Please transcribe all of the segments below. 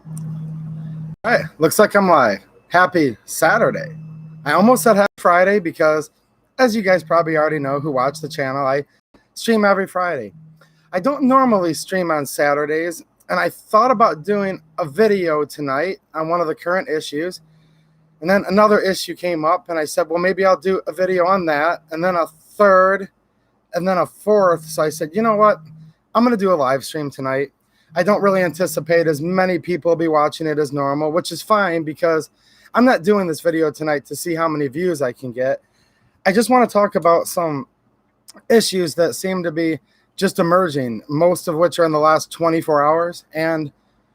All right, looks like I'm live. Happy Saturday. I almost said happy Friday because, as you guys probably already know who watch the channel, I stream every Friday. I don't normally stream on Saturdays, and I thought about doing a video tonight on one of the current issues. And then another issue came up, and I said, well, maybe I'll do a video on that, and then a third, and then a fourth. So I said, you know what? I'm going to do a live stream tonight. I don't really anticipate as many people will be watching it as normal, which is fine because I'm not doing this video tonight to see how many views I can get. I just want to talk about some issues that seem to be just emerging, most of which are in the last 24 hours, and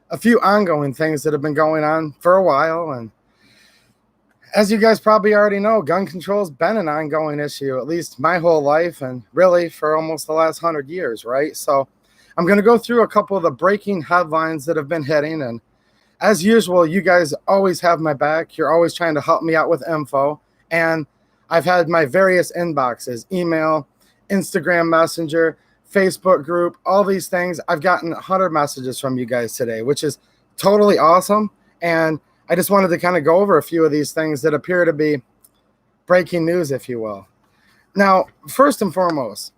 a few ongoing things that have been going on for a while. And as you guys probably already know, gun control has been an ongoing issue, at least my whole life, and really for almost the last 100 years, right? So I'm going to go through a couple of the breaking headlines that have been hitting. And as usual, you guys always have my back. You're always trying to help me out with info. And I've had my various inboxes, email, Instagram Messenger, Facebook group, all these things. I've gotten 100 messages from you guys today, which is totally awesome. And I just wanted to kind of go over a few of these things that appear to be breaking news, if you will. Now, first and foremost,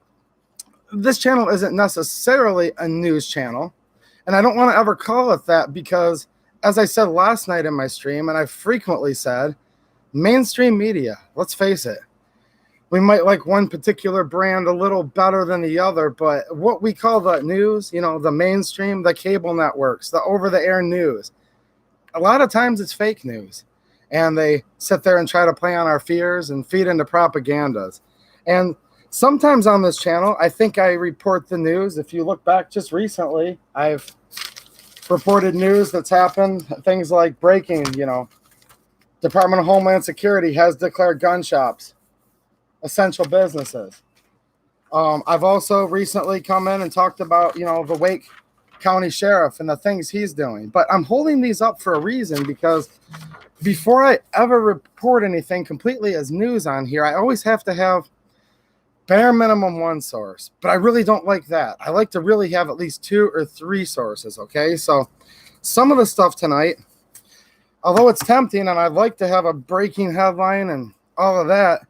this channel isn't necessarily a news channel, and I don't want to ever call it that because, as I said last night in my stream, and I've frequently said, mainstream media, let's face it, we might like one particular brand a little better than the other, but what we call the news, you know, the mainstream, the cable networks, the over-the-air news, a lot of times it's fake news, and they sit there and try to play on our fears and feed into propagandas. And sometimes on this channel, I think I report the news. If you look back just recently, I've reported news that's happened, things like breaking, you know, Department of Homeland Security has declared gun shops essential businesses. I've also recently come in and talked about, you know, the Wake County Sheriff and the things he's doing. But I'm holding these up for a reason because before I ever report anything completely as news on here, I always have to have bare minimum one source, but I really don't like that. I like to really have at least 2 or 3 sources, okay? So some of the stuff tonight, although it's tempting and I'd like to have a breaking headline and all of that,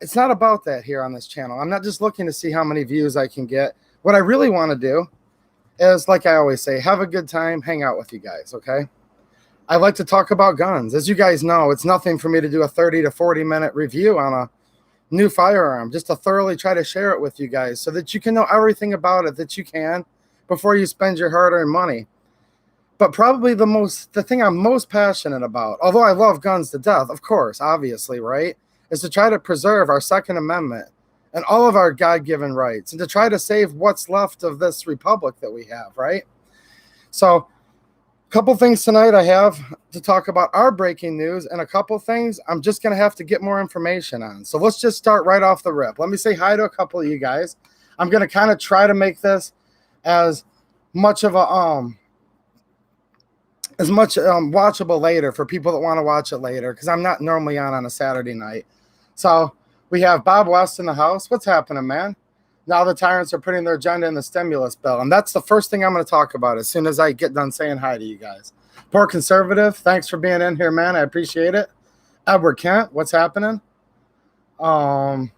it's not about that here on this channel. I'm not just looking to see how many views I can get. What I really want to do is, like I always say, have a good time, hang out with you guys, okay? I like to talk about guns. As you guys know, it's nothing for me to do a 30 to 40-minute review on a new firearm, just to thoroughly try to share it with you guys so that you can know everything about it that you can before you spend your hard-earned money. But probably the thing I'm most passionate about, although I love guns to death, of course, obviously, right, is to try to preserve our Second Amendment and all of our God-given rights and to try to save what's left of this republic that we have, right? So couple things tonight I have to talk about our breaking news, and a couple things I'm just going to have to get more information on. So let's just start right off the rip. Let me say hi to a couple of you guys. I'm going to kind of try to make this as much of a watchable later for people that want to watch it later, because I'm not normally on a Saturday night. So we have Bob West in the house. What's happening, man? Now the tyrants are putting their agenda in the stimulus bill. And that's the first thing I'm going to talk about as soon as I get done saying hi to you guys. Poor Conservative, thanks for being in here, man. I appreciate it. Edward Kent, what's happening? Ron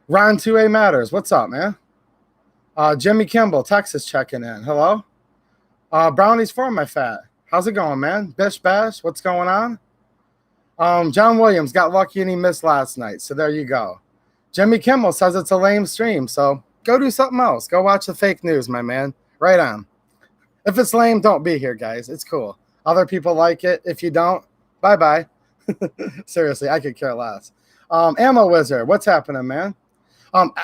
2A Matters, what's up, man? Jimmy Kimball, Texas, checking in. Hello? Brownies for my fat. How's it going, man? Bish Bash, what's going on? John Williams got lucky and he missed last night. So there you go. Jimmy Kimmel says it's a lame stream, so go do something else. Go watch the fake news, my man. Right on. If it's lame, don't be here, guys. It's cool. Other people like it. If you don't, bye-bye. Seriously, I could care less. Ammo Wizard, what's happening, man?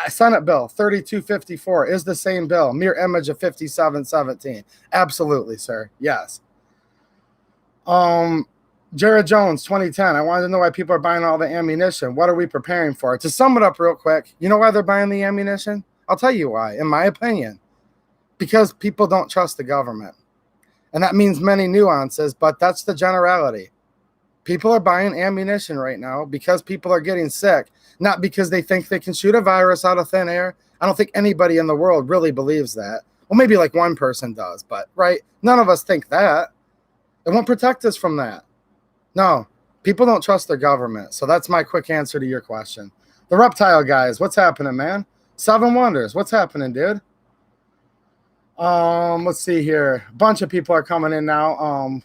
Senate Bill 3254 is the same bill. Mere image of 5717. Absolutely, sir. Yes. Jared Jones, 2010. I wanted to know why people are buying all the ammunition. What are we preparing for? To sum it up real quick, you know why they're buying the ammunition? I'll tell you why, in my opinion. Because people don't trust the government. And that means many nuances, but that's the generality. People are buying ammunition right now because people are getting sick, not because they think they can shoot a virus out of thin air. I don't think anybody in the world really believes that. Well, maybe like one person does, but right? None of us think that. It won't protect us from that. No, people don't trust their government. So that's my quick answer to your question. The reptile guys, what's happening, man? Seven Wonders, what's happening, dude? Let's see here. A bunch of people are coming in now.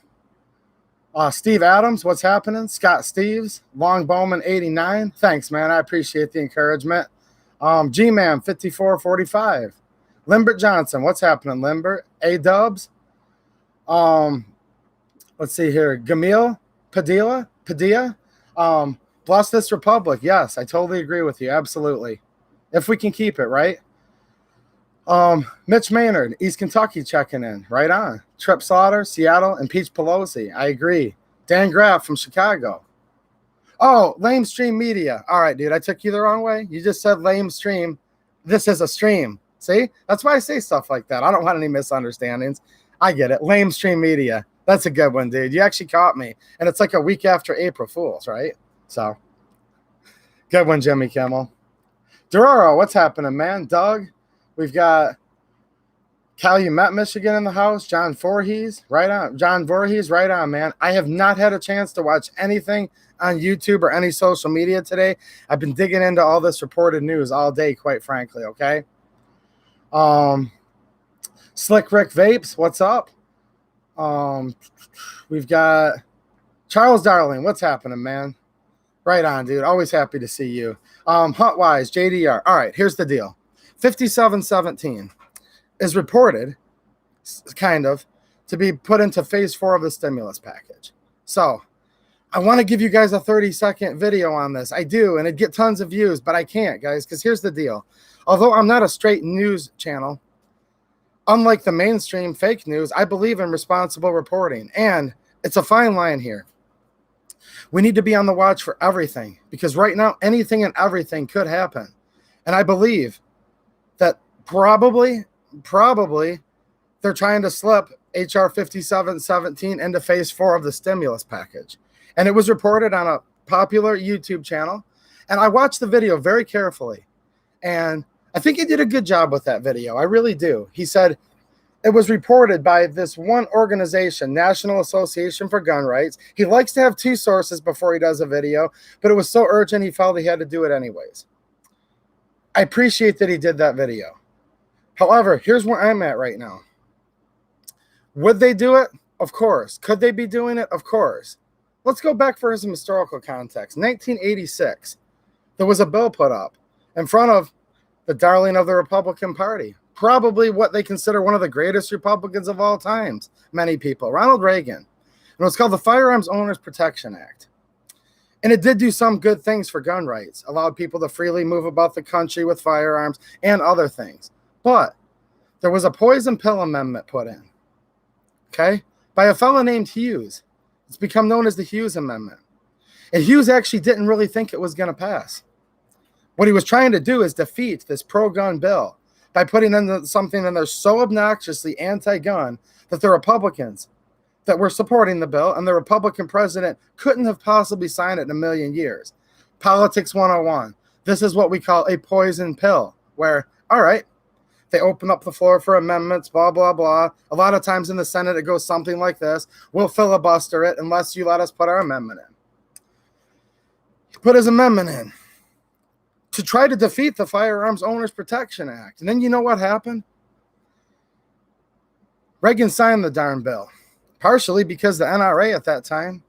Steve Adams, what's happening? Scott Steves, Long Bowman 89. Thanks, man. I appreciate the encouragement. G-Man 5445. Limbert Johnson, what's happening, Limbert? A-Dubs. Let's see here. Gamil Padilla. Bless this republic. Yes, I totally agree with you. Absolutely. If we can keep it, right? Mitch Maynard, East Kentucky checking in. Right on. Trip Slaughter, Seattle, and Peach Pelosi. I agree. Dan Graff from Chicago. Oh, lame stream media. All right, dude, I took you the wrong way. You just said lame stream. This is a stream. See? That's why I say stuff like that. I don't want any misunderstandings. I get it. Lame stream media. That's a good one, dude. You actually caught me. And it's like a week after April Fools, right? So, good one, Jimmy Kimmel. Dororo, what's happening, man? Doug, we've got Calumet, Michigan in the house. John Voorhees, right on. John Voorhees, right on, man. I have not had a chance to watch anything on YouTube or any social media today. I've been digging into all this reported news all day, quite frankly, okay? Slick Rick Vapes, what's up? We've got Charles Darling, what's happening, man? Right on, dude. Always happy to see you. Huntwise, JDR. All right, here's the deal. 5717 is reported, kind of, to be put into phase 4 of the stimulus package. So I want to give you guys a 30-second video on this. I do, and it'd get tons of views, but I can't, guys, because here's the deal. Although I'm not a straight news channel, unlike the mainstream fake news, I believe in responsible reporting, and it's a fine line here. We need to be on the watch for everything, because right now, anything and everything could happen. And I believe that probably they're trying to slip HR 5717 into phase 4 of the stimulus package. And it was reported on a popular YouTube channel. And I watched the video very carefully. And I think he did a good job with that video. I really do. He said it was reported by this one organization, National Association for Gun Rights. He likes to have 2 sources before he does a video, but it was so urgent he felt he had to do it anyways. I appreciate that he did that video. However, here's where I'm at right now. Would they do it? Of course. Could they be doing it? Of course. Let's go back for some historical context. 1986, there was a bill put up in front of the darling of the Republican Party, probably what they consider one of the greatest Republicans of all times, many people, Ronald Reagan. And it was called the Firearms Owners Protection Act. And it did do some good things for gun rights, allowed people to freely move about the country with firearms and other things. But there was a poison pill amendment put in, okay, by a fellow named Hughes. It's become known as the Hughes Amendment. And Hughes actually didn't really think it was going to pass. What he was trying to do is defeat this pro-gun bill by putting in something in there so obnoxiously anti-gun that the Republicans that were supporting the bill and the Republican president couldn't have possibly signed it in a million years. Politics 101. This is what we call a poison pill, where, all right, they open up the floor for amendments, blah, blah, blah. A lot of times in the Senate, it goes something like this. We'll filibuster it unless you let us put our amendment in. He put his amendment in to try to defeat the Firearms Owners Protection Act. And then you know what happened? Reagan signed the darn bill, partially because the NRA at that time,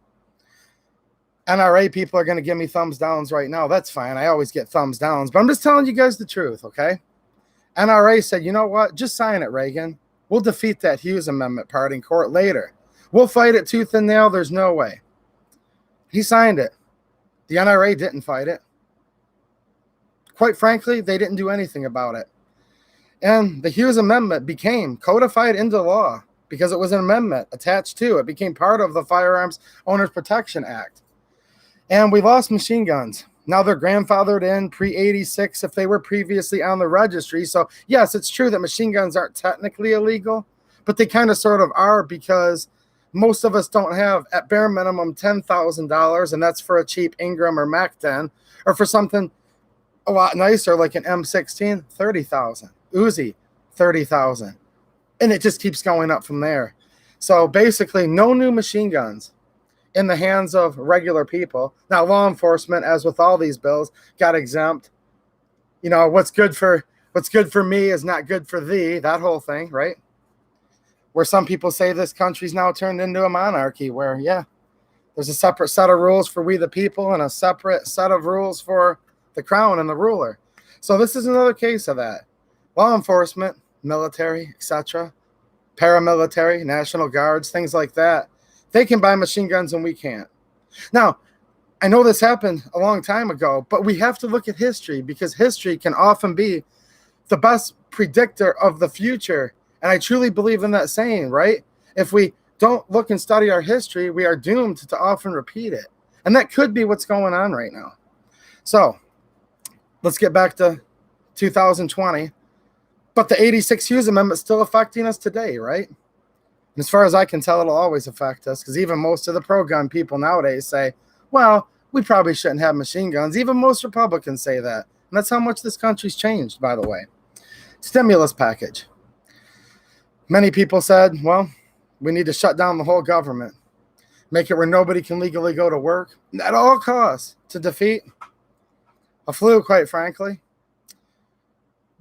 NRA people are going to give me thumbs downs right now. That's fine. I always get thumbs downs, but I'm just telling you guys the truth, okay? NRA said, you know what? Just sign it, Reagan. We'll defeat that Hughes Amendment part in court later. We'll fight it tooth and nail. There's no way. He signed it. The NRA didn't fight it. Quite frankly, they didn't do anything about it. And the Hughes Amendment became codified into law because it was an amendment attached to it. Became part of the Firearms Owners Protection Act. And we lost machine guns. Now they're grandfathered in pre-86 if they were previously on the registry. So, yes, it's true that machine guns aren't technically illegal, but they kind of sort of are because most of us don't have, at bare minimum, $10,000, and that's for a cheap Ingram or Mac-10, or for something a lot nicer like an M16, $30,000. Uzi, $30,000. And it just keeps going up from there. So basically, no new machine guns in the hands of regular people. Now, law enforcement, as with all these bills, got exempt. You know, what's good for me is not good for thee, that whole thing, right? Where some people say this country's now turned into a monarchy, where, yeah, there's a separate set of rules for we the people and a separate set of rules for the crown and the ruler. So this is another case of that. Law enforcement, military, etc., paramilitary, National Guards, things like that, they can buy machine guns and we can't. Now, I know this happened a long time ago, but we have to look at history because history can often be the best predictor of the future. And I truly believe in that saying, right? If we don't look and study our history, we are doomed to often repeat it. And that could be what's going on right now. So let's get back to 2020. But the 86 Hughes Amendment is still affecting us today, right? And as far as I can tell, it'll always affect us because even most of the pro-gun people nowadays say, well, we probably shouldn't have machine guns. Even most Republicans say that. And that's how much this country's changed, by the way. Stimulus package. Many people said, well, we need to shut down the whole government, make it where nobody can legally go to work at all costs to defeat a flu, quite frankly.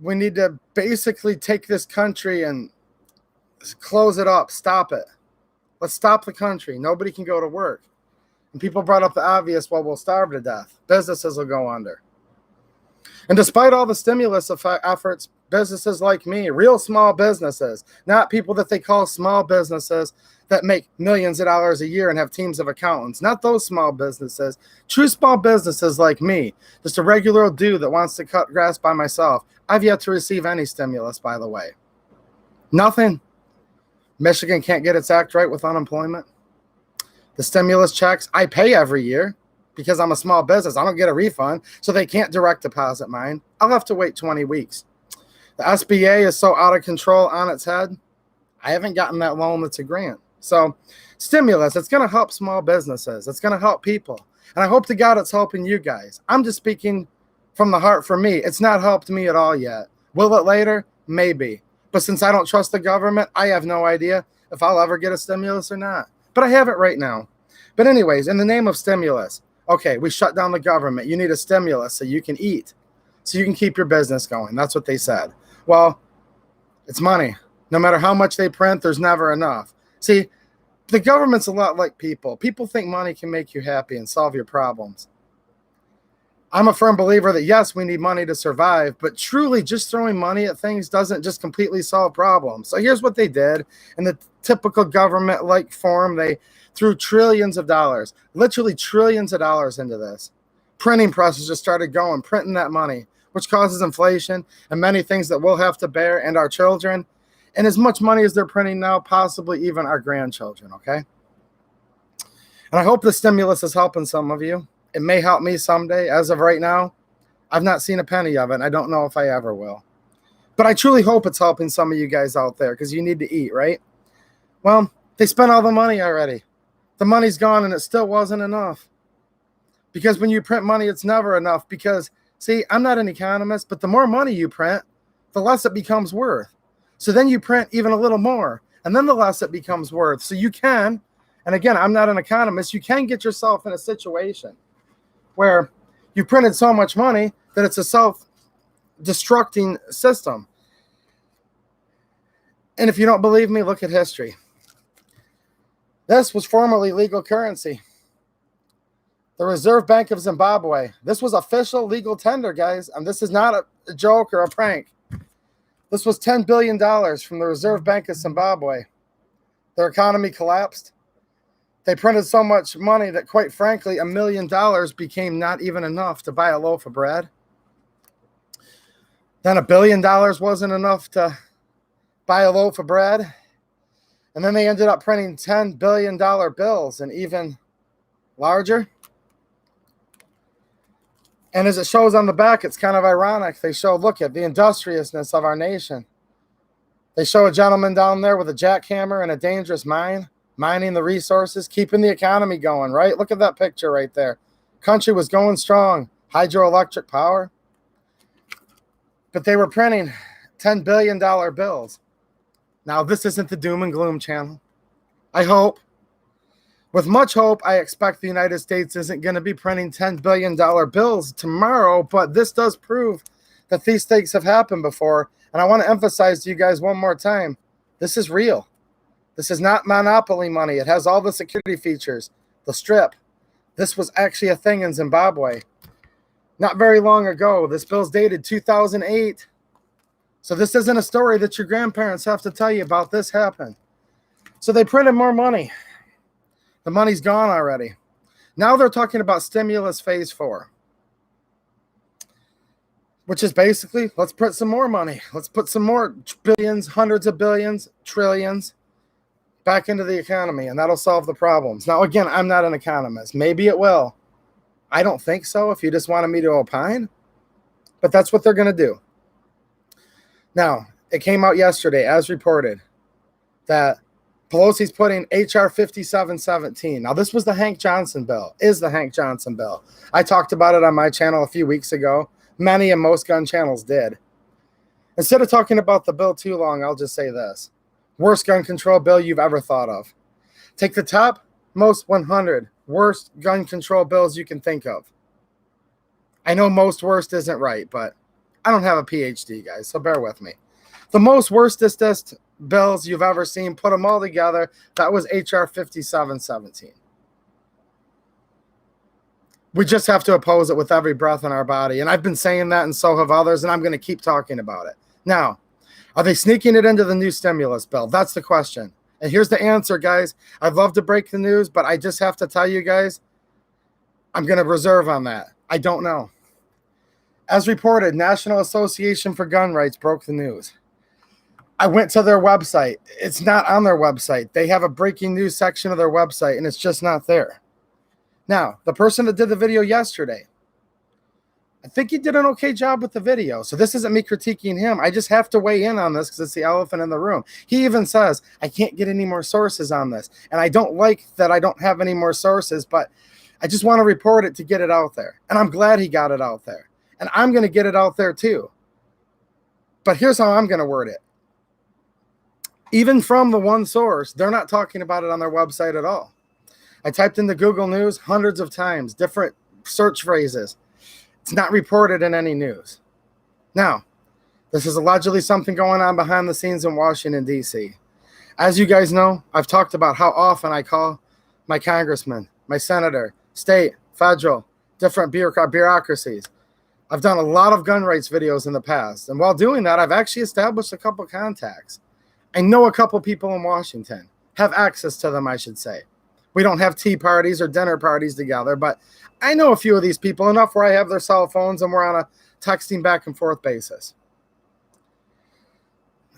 We need to basically take this country and close it up, stop it. Let's stop the country. Nobody can go to work. And people brought up the obvious, well, we'll starve to death. Businesses will go under. And despite all the stimulus efforts, businesses like me, real small businesses, not people that they call small businesses that make millions of dollars a year and have teams of accountants, not those small businesses, true small businesses like me, just a regular old dude that wants to cut grass by myself. I've yet to receive any stimulus, by the way. Nothing. Michigan can't get its act right with unemployment. The stimulus checks I pay every year because I'm a small business. I don't get a refund, so they can't direct deposit mine. I'll have to wait 20 weeks. The SBA is so out of control on its head, I haven't gotten that loan that's a grant. So stimulus, it's going to help small businesses. It's going to help people. And I hope to God it's helping you guys. I'm just speaking from the heart for me. It's not helped me at all yet. Will it later? Maybe. But since I don't trust the government, I have no idea if I'll ever get a stimulus or not. But I have it right now. But anyways, in the name of stimulus, okay, we shut down the government. You need a stimulus so you can eat, so you can keep your business going. That's what they said. Well, it's money. No matter how much they print, there's never enough. See, the government's a lot like people. People think money can make you happy and solve your problems. I'm a firm believer that, yes, we need money to survive, but truly just throwing money at things doesn't just completely solve problems. So here's what they did in the typical government-like form. They threw trillions of dollars, literally trillions of dollars into this. Printing presses just started going, printing that money, which causes inflation and many things that we'll have to bear and our children. And as much money as they're printing now, possibly even our grandchildren, okay? And I hope the stimulus is helping some of you. It may help me someday. As of right now, I've not seen a penny of it, and I don't know if I ever will. But I truly hope it's helping some of you guys out there because you need to eat, right? Well, they spent all the money already. The money's gone, and it still wasn't enough. Because when you print money, it's never enough. Because, see, I'm not an economist, but the more money you print, the less it becomes worth. So then you print even a little more, and then the less it becomes worth. So you can, and again, I'm not an economist, you can get yourself in a situation where you printed so much money that it's a self-destructing system. And if you don't believe me, look at history. This was formerly legal currency. The Reserve Bank of Zimbabwe. This was official legal tender, guys. And this is not a joke or a prank. This was $10 billion from the Reserve Bank of Zimbabwe. Their economy collapsed. They printed so much money that, quite frankly, $1 million became not even enough to buy a loaf of bread. Then $1 billion wasn't enough to buy a loaf of bread. And then they ended up printing $10 billion bills and even larger. And as it shows on the back, it's kind of ironic. They show, look at the industriousness of our nation. They show a gentleman down there with a jackhammer and a dangerous mine, mining the resources, keeping the economy going, right? Look at that picture right there. Country was going strong, hydroelectric power. But they were printing $10 billion bills. Now, this isn't the doom and gloom channel. I hope. With much hope, I expect the United States isn't going to be printing $10 billion bills tomorrow, but this does prove that these things have happened before. And I want to emphasize to you guys one more time, this is real. This is not monopoly money. It has all the security features, the strip. This was actually a thing in Zimbabwe not very long ago. This bill's dated 2008. So this isn't a story that your grandparents have to tell you about. This happened. So they printed more money. The money's gone already. Now they're talking about stimulus phase 4, which is basically, let's print some more money. Let's put some more billions, hundreds of billions, trillions back into the economy, and that'll solve the problems. Now, again, I'm not an economist. Maybe it will. I don't think so if you just wanted me to opine, but that's what they're going to do. Now, it came out yesterday, as reported, that Pelosi's putting H.R. 5717. Now, this was the Hank Johnson bill, is the Hank Johnson bill. I talked about it on my channel a few weeks ago. Many and most gun channels did. Instead of talking about the bill too long, I'll just say this. Worst gun control bill you've ever thought of. Take the top most 100 worst gun control bills you can think of. I know most worst isn't right, but I don't have a PhD, guys, so bear with me. The most worstest bills you've ever seen, put them all together, that was H.R. 5717. We just have to oppose it with every breath in our body. And I've been saying that, and so have others, and I'm going to keep talking about it. Now, are they sneaking it into the new stimulus bill? That's the question. And here's the answer, guys. I'd love to break the news, but I just have to tell you guys, I'm going to reserve on that. I don't know. As reported, National Association for Gun Rights broke the news. I went to their website. It's not on their website. They have a breaking news section of their website, and it's just not there. Now, the person that did the video yesterday, I think he did an okay job with the video. So this isn't me critiquing him. I just have to weigh in on this because it's the elephant in the room. He even says, I can't get any more sources on this. And I don't like that I don't have any more sources, but I just want to report it to get it out there. And I'm glad he got it out there. And I'm going to get it out there too. But here's how I'm going to word it. Even from the one source, they're not talking about it on their website at all. I typed into Google News hundreds of times, different search phrases. It's not reported in any news. Now, this is allegedly something going on behind the scenes in Washington, D.C. As you guys know, I've talked about how often I call my congressman, my senator, state, federal, different bureaucracies. I've done a lot of gun rights videos in the past. And while doing that, I've actually established a couple contacts. I know a couple people in Washington, have access to them, I should say. We don't have tea parties or dinner parties together, but I know a few of these people enough where I have their cell phones and we're on a texting back and forth basis.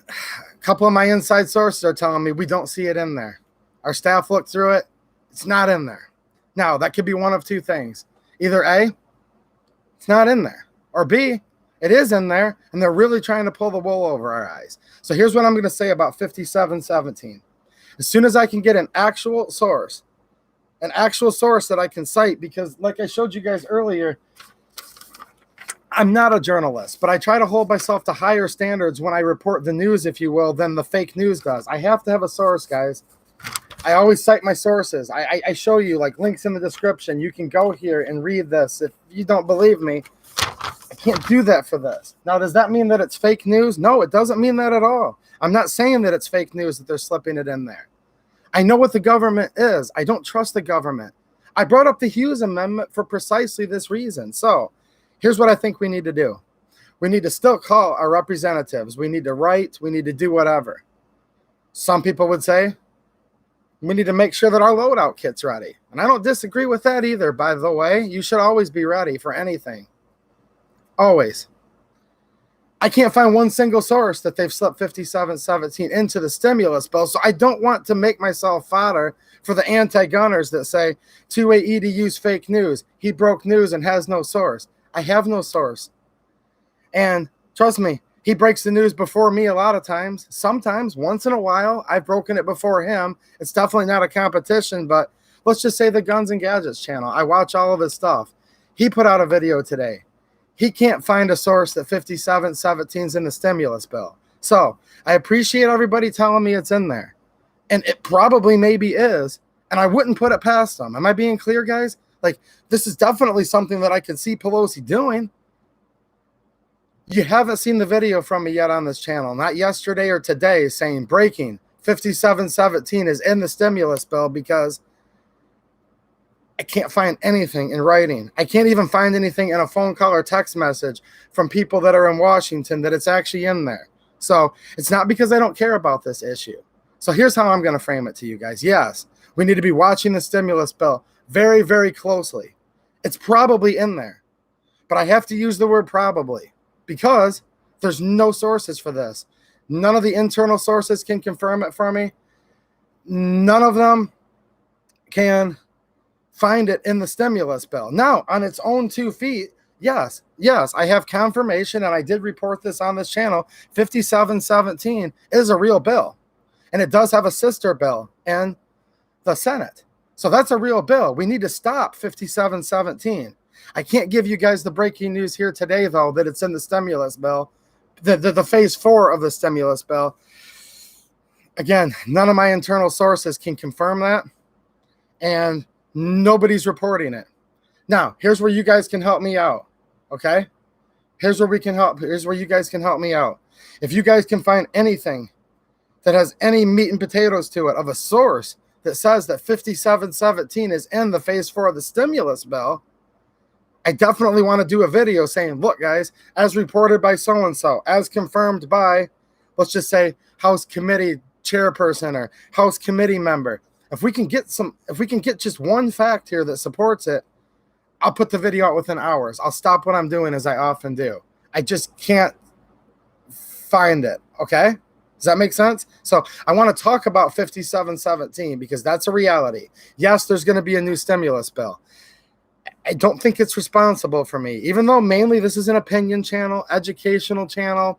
A couple of my inside sources are telling me we don't see it in there. Our staff looked through it. It's not in there. Now, that could be one of two things. Either A, it's not in there, or B, it is in there, and they're really trying to pull the wool over our eyes. So here's what I'm going to say about 5717. As soon as I can get an actual source that I can cite, because like I showed you guys earlier, I'm not a journalist, but I try to hold myself to higher standards when I report the news, if you will, than the fake news does. I have to have a source, guys. I always cite my sources. I show you like links in the description. You can go here and read this. If you don't believe me, I can't do that for this. Now, does that mean that it's fake news? No, it doesn't mean that at all. I'm not saying that it's fake news that they're slipping it in there. I know what the government is. I don't trust the government. I brought up the Hughes Amendment for precisely this reason. So here's what I think we need to do. We need to still call our representatives. We need to write. We need to do whatever. Some people would say we need to make sure that our loadout kit's ready. And I don't disagree with that either, by the way. You should always be ready for anything. Always. I can't find one single source that they've slipped 5717 into the stimulus bill, so I don't want to make myself fodder for the anti-gunners that say 2A EDU's fake news. He broke news and has no source. I have no source. And trust me, he breaks the news before me a lot of times. Sometimes, once in a while, I've broken it before him. It's definitely not a competition, but let's just say the Guns and Gadgets channel. I watch all of his stuff. He put out a video today. He can't find a source that 5717 is in the stimulus bill. So I appreciate everybody telling me it's in there. And it probably maybe is. And I wouldn't put it past them. Am I being clear, guys? Like, this is definitely something that I could see Pelosi doing. You haven't seen the video from me yet on this channel, not yesterday or today, saying breaking 5717 is in the stimulus bill, because I can't find anything in writing. I can't even find anything in a phone call or text message from people that are in Washington that it's actually in there. So it's not because I don't care about this issue. So here's how I'm going to frame it to you guys. Yes, we need to be watching the stimulus bill very, very closely. It's probably in there, but I have to use the word probably because there's no sources for this. None of the internal sources can confirm it for me. None of them can find it in the stimulus bill. Now, on its own 2 feet, yes, I have confirmation, and I did report this on this channel. 5717 is a real bill, and it does have a sister bill in the Senate. So that's a real bill. We need to stop 5717. I can't give you guys the breaking news here today, though, that it's in the stimulus bill, the phase 4 of the stimulus bill. Again, none of my internal sources can confirm that, and nobody's reporting it. Now, here's where you guys can help me out, okay? Here's where you guys can help me out. If you guys can find anything that has any meat and potatoes to it of a source that says that 5717 is in the phase 4 of the stimulus bill, I definitely want to do a video saying, look, guys, as reported by so-and-so, as confirmed by, let's just say, House Committee chairperson or House Committee member. If we can get just one fact here that supports it, I'll put the video out within hours. I'll stop what I'm doing, as I often do. I just can't find it, okay? Does that make sense? So I want to talk about 5717 because that's a reality. Yes, there's going to be a new stimulus bill. I don't think it's responsible for me, even though mainly this is an opinion channel, educational channel.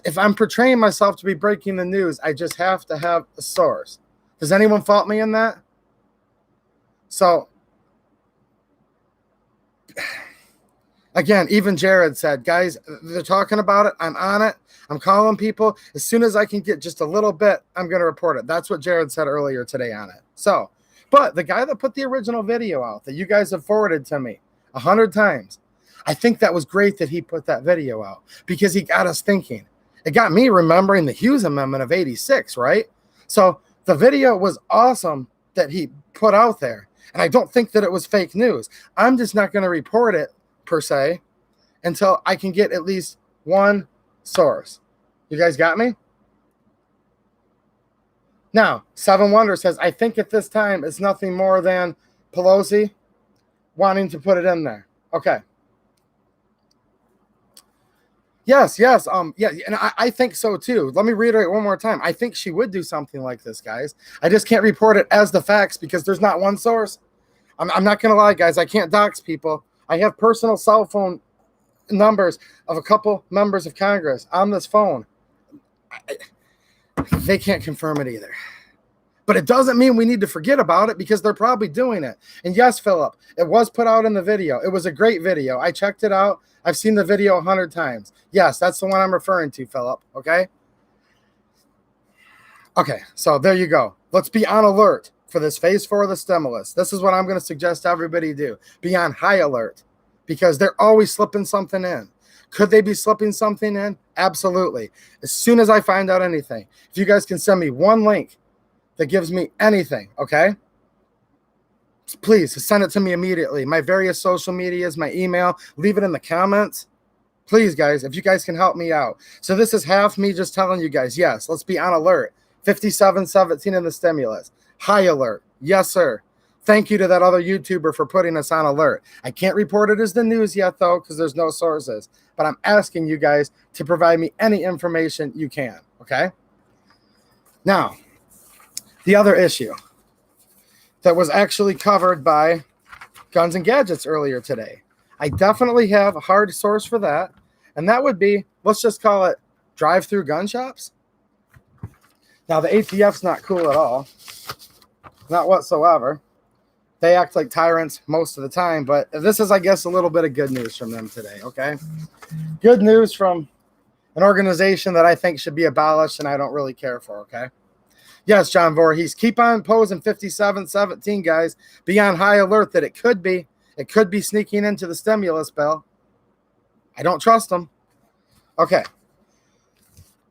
If I'm portraying myself to be breaking the news, I just have to have a source. Does anyone fault me in that? So, again, even Jared said, guys, they're talking about it. I'm on it. I'm calling people. As soon as I can get just a little bit, I'm going to report it. That's what Jared said earlier today on it. So, but the guy that put the original video out that you guys have forwarded to me 100 times, I think that was great that he put that video out because he got us thinking. It got me remembering the Hughes Amendment of 86, right? So the video was awesome that he put out there. And I don't think that it was fake news. I'm just not going to report it, per se, until I can get at least one source. You guys got me? Now, Seven Wonder says, I think at this time it's nothing more than Pelosi wanting to put it in there. Okay. Yes. Yeah, and I think so too. Let me reiterate one more time. I think she would do something like this, guys. I just can't report it as the facts because there's not one source. I'm not going to lie, guys. I can't dox people. I have personal cell phone numbers of a couple members of Congress on this phone. They can't confirm it either. But it doesn't mean we need to forget about it because they're probably doing it. And yes, Philip, it was put out in the video. It was a great video. I checked it out. I've seen the video 100 times. Yes, that's the one I'm referring to, Philip. Okay? Okay, so there you go. Let's be on alert for this phase 4 of the stimulus. This is what I'm going to suggest everybody do. Be on high alert because they're always slipping something in. Could they be slipping something in? Absolutely. As soon as I find out anything, if you guys can send me one link that gives me anything, okay? Please send it to me immediately. My various social medias, my email, leave it in the comments. Please, guys, if you guys can help me out. So this is half me just telling you guys, yes, let's be on alert. 5717 in the stimulus. High alert. Yes, sir. Thank you to that other YouTuber for putting us on alert. I can't report it as the news yet, though, because there's no sources. But I'm asking you guys to provide me any information you can, okay? Now, the other issue that was actually covered by Guns and Gadgets earlier today. I definitely have a hard source for that, and that would be, let's just call it drive-through gun shops. Now, the ATF's not cool at all. Not whatsoever. They act like tyrants most of the time, but this is, I guess, a little bit of good news from them today, okay? Good news from an organization that I think should be abolished and I don't really care for, okay? Yes, John Voorhees, keep on posing 5717, guys. Be on high alert that it could be sneaking into the stimulus bill. I don't trust them. Okay.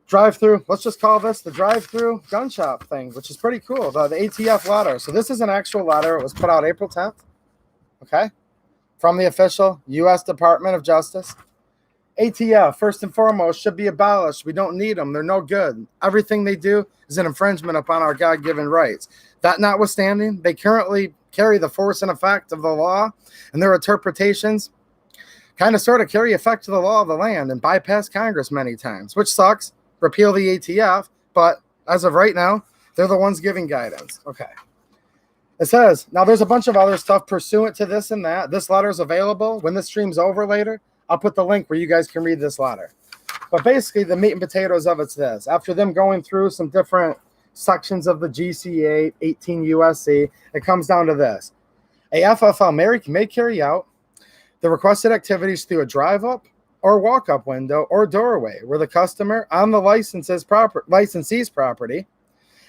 Drive-through. Let's just call this the drive-through gun shop thing, which is pretty cool. The ATF letter. So this is an actual letter. It was put out April 10th. Okay. From the official U.S. Department of Justice. ATF, first and foremost, should be abolished. We don't need them. They're no good. Everything they do is an infringement upon our God-given rights. That notwithstanding, they currently carry the force and effect of the law, and their interpretations kind of sort of carry effect to the law of the land and bypass Congress many times, which sucks. Repeal the ATF, but as of right now, they're the ones giving guidance. Okay. It says, now there's a bunch of other stuff pursuant to this and that. This letter is available. When this stream's over later, I'll put the link where you guys can read this letter. But basically, the meat and potatoes of it's this. After them going through some different sections of the GCA, 18 USC, it comes down to this. A FFL may carry out the requested activities through a drive-up or walk-up window or doorway where the customer on the licensee's property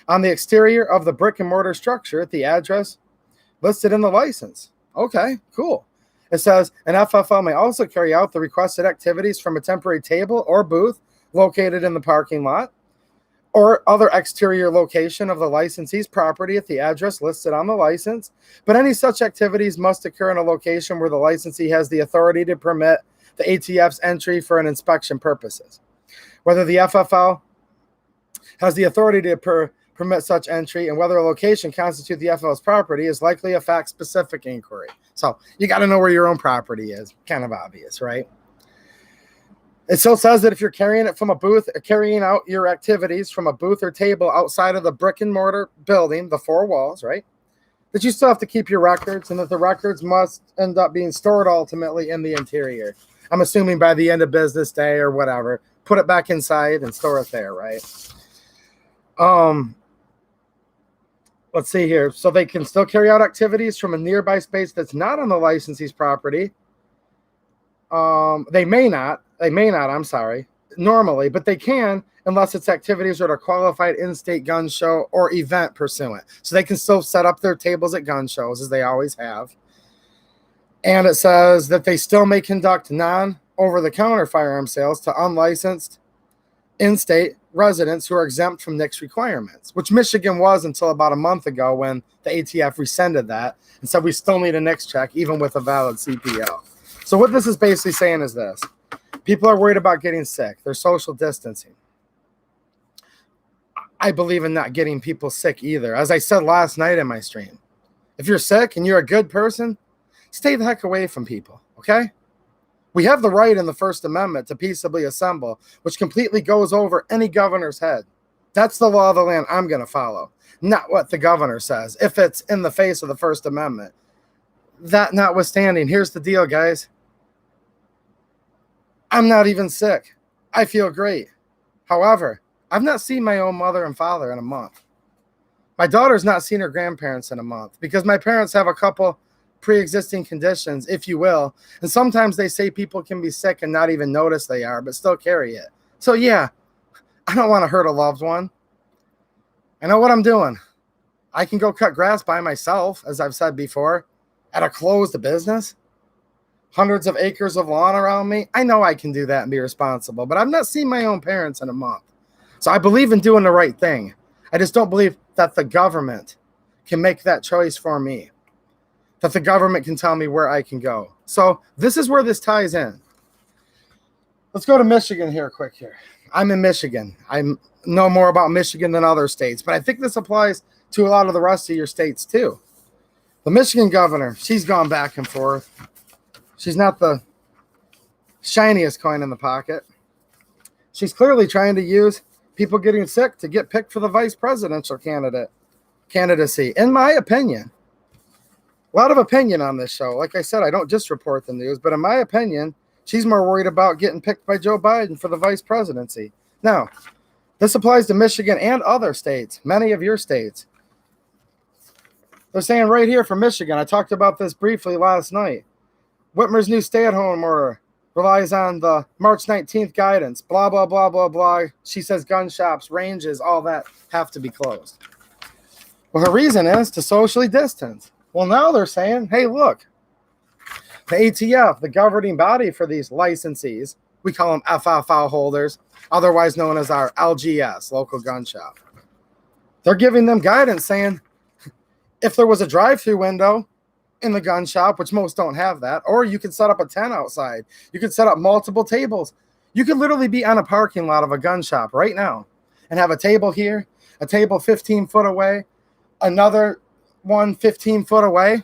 on the exterior of the brick and mortar structure at the address listed in the license. Okay, cool. It says an FFL may also carry out the requested activities from a temporary table or booth located in the parking lot or other exterior location of the licensee's property at the address listed on the license. But any such activities must occur in a location where the licensee has the authority to permit the ATF's entry for an inspection purposes. Whether the FFL has the authority to permit such entry and whether a location constitutes the FFL's property is likely a fact-specific inquiry. So you got to know where your own property is. Kind of obvious, right? It still says that if you're carrying it from a booth, or carrying out your activities from a booth or table outside of the brick and mortar building, the four walls, right? That you still have to keep your records and that the records must end up being stored ultimately in the interior. I'm assuming by the end of business day or whatever, put it back inside and store it there, right? Let's see here. So they can still carry out activities from a nearby space that's not on the licensee's property. They may not, I'm sorry, normally, but they can unless it's activities that are qualified in-state gun show or event pursuant. So they can still set up their tables at gun shows as they always have. And it says that they still may conduct non-over-the-counter firearm sales to unlicensed in-state residents who are exempt from NICS requirements, which Michigan was until about a month ago when the ATF rescinded that and said we still need a NICS check even with a valid CPO. So what this is basically saying is this. People are worried about getting sick. They're social distancing. I believe in not getting people sick either. As I said last night in my stream, if you're sick and you're a good person, stay the heck away from people, okay? We have the right in the First Amendment to peaceably assemble, which completely goes over any governor's head. That's the law of the land I'm going to follow, not what the governor says, if it's in the face of the First Amendment. That notwithstanding, here's the deal, guys. I'm not even sick. I feel great. However, I've not seen my own mother and father in a month. My daughter's not seen her grandparents in a month because my parents have a couple pre-existing conditions, if you will. And sometimes they say people can be sick and not even notice they are, but still carry it. So yeah, I don't want to hurt a loved one. I know what I'm doing. I can go cut grass by myself, as I've said before, at a closed business. Hundreds of acres of lawn around me. I know I can do that and be responsible, but I've not seen my own parents in a month. So I believe in doing the right thing. I just don't believe that the government can make that choice for me, that the government can tell me where I can go. So this is where this ties in. Let's go to Michigan here quick here. I'm in Michigan. I know more about Michigan than other states, but I think this applies to a lot of the rest of your states too. The Michigan governor, she's gone back and forth. She's not the shiniest coin in the pocket. She's clearly trying to use people getting sick to get picked for the vice presidential candidacy, in my opinion. A lot of opinion on this show. Like I said, I don't just report the news, but in my opinion, she's more worried about getting picked by Joe Biden for the vice presidency. Now, this applies to Michigan and other states, many of your states. They're saying right here for Michigan, I talked about this briefly last night. Whitmer's new stay-at-home order relies on the March 19th guidance, blah, blah, blah, blah, blah. She says gun shops, ranges, all that have to be closed. Well, her reason is to socially distance. Well, now they're saying, hey, look, the ATF, the governing body for these licensees, we call them FFL holders, otherwise known as our LGS, local gun shop. They're giving them guidance saying if there was a drive-through window in the gun shop, which most don't have that, or you could set up a tent outside. You could set up multiple tables. You could literally be on a parking lot of a gun shop right now and have a table here, a table 15 foot away, another one 15 foot away.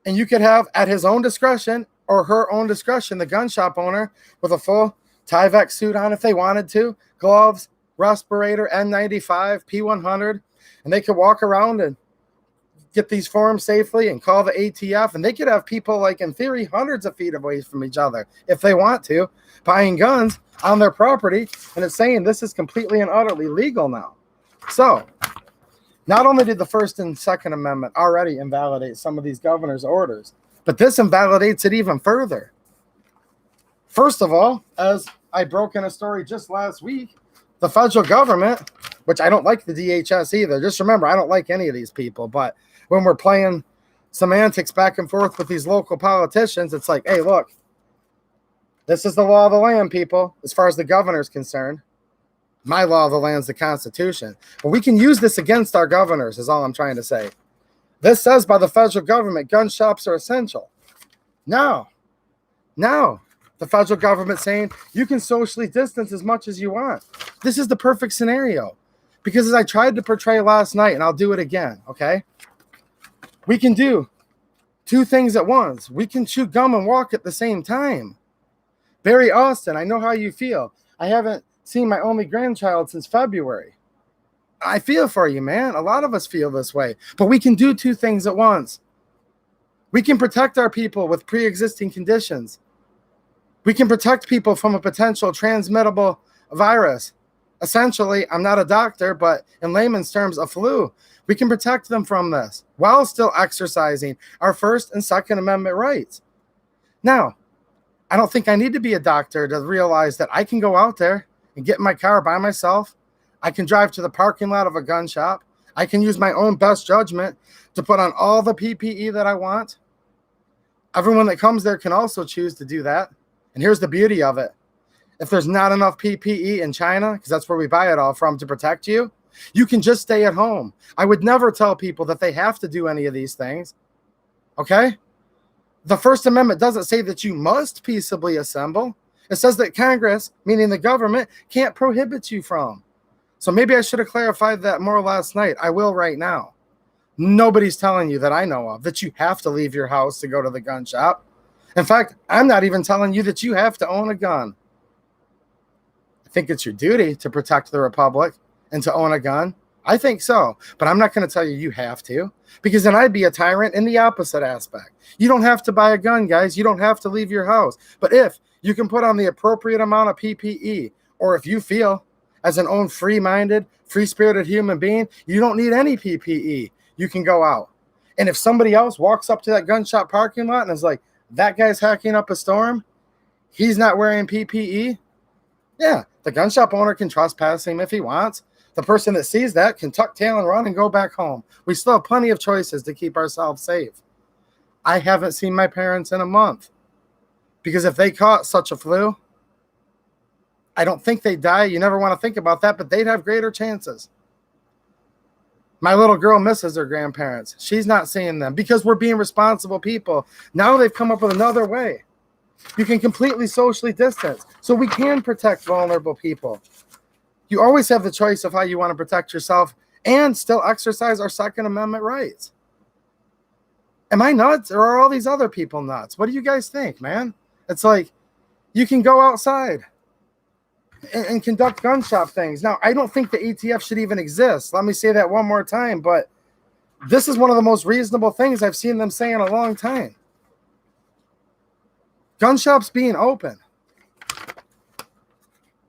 And you could have, at his own discretion or her own discretion, the gun shop owner with a full Tyvek suit on if they wanted to, gloves, respirator, N95, P100, and they could walk around and get these forms safely and call the ATF, and they could have people, like, in theory, hundreds of feet away from each other if they want to, buying guns on their property, and it's saying this is completely and utterly legal now. So not only did the First and Second Amendment already invalidate some of these governor's orders, but this invalidates it even further. First of all, as I broke in a story just last week, the federal government, which I don't like the DHS either. Just remember, I don't like any of these people, but when we're playing semantics back and forth with these local politicians, it's like, hey, look, this is the law of the land, people, as far as the governor is concerned. My law of the land is the Constitution. But we can use this against our governors, is all I'm trying to say. This says by the federal government, gun shops are essential. Now, the federal government saying you can socially distance as much as you want. This is the perfect scenario. Because as I tried to portray last night, and I'll do it again, okay? We can do two things at once. We can chew gum and walk at the same time. Barry Austin, I know how you feel. I haven't seen my only grandchild since February. I feel for you, man. A lot of us feel this way. But we can do two things at once. We can protect our people with pre-existing conditions. We can protect people from a potential transmittable virus. Essentially, I'm not a doctor, but in layman's terms, a flu. We can protect them from this while still exercising our First and Second Amendment rights. Now, I don't think I need to be a doctor to realize that I can go out there and get in my car by myself. I can drive to the parking lot of a gun shop. I can use my own best judgment to put on all the PPE that I want. Everyone that comes there can also choose to do that. And here's the beauty of it. If there's not enough PPE in China, because that's where we buy it all from to protect you, you can just stay at home. I would never tell people that they have to do any of these things. Okay? The First Amendment doesn't say that you must peaceably assemble. It says that Congress, meaning the government, can't prohibit you from. So maybe I should have clarified that more last night. I will right now. Nobody's telling you that I know of that you have to leave your house to go to the gun shop. In fact, I'm not even telling you that you have to own a gun. I think it's your duty to protect the republic and to own a gun. I think so, but I'm not going to tell you you have to, because then I'd be a tyrant in the opposite aspect. You don't have to buy a gun, guys. You don't have to leave your house. But if you can put on the appropriate amount of PPE, or if you feel as an own free-minded, free-spirited human being, you don't need any PPE, you can go out. And if somebody else walks up to that gun shop parking lot and is like, that guy's hacking up a storm, he's not wearing PPE, yeah, the gun shop owner can trespass him if he wants. The person that sees that can tuck tail and run and go back home. We still have plenty of choices to keep ourselves safe. I haven't seen my parents in a month because if they caught such a flu, I don't think they'd die. You never want to think about that, but they'd have greater chances. My little girl misses her grandparents. She's not seeing them because we're being responsible people. Now they've come up with another way. You can completely socially distance, so we can protect vulnerable people. You always have the choice of how you want to protect yourself and still exercise our Second Amendment rights. Am I nuts, or are all these other people nuts? What do you guys think, man? It's like you can go outside and conduct gun shop things. Now, I don't think the ATF should even exist. Let me say that one more time, but this is one of the most reasonable things I've seen them say in a long time. Gun shops being open.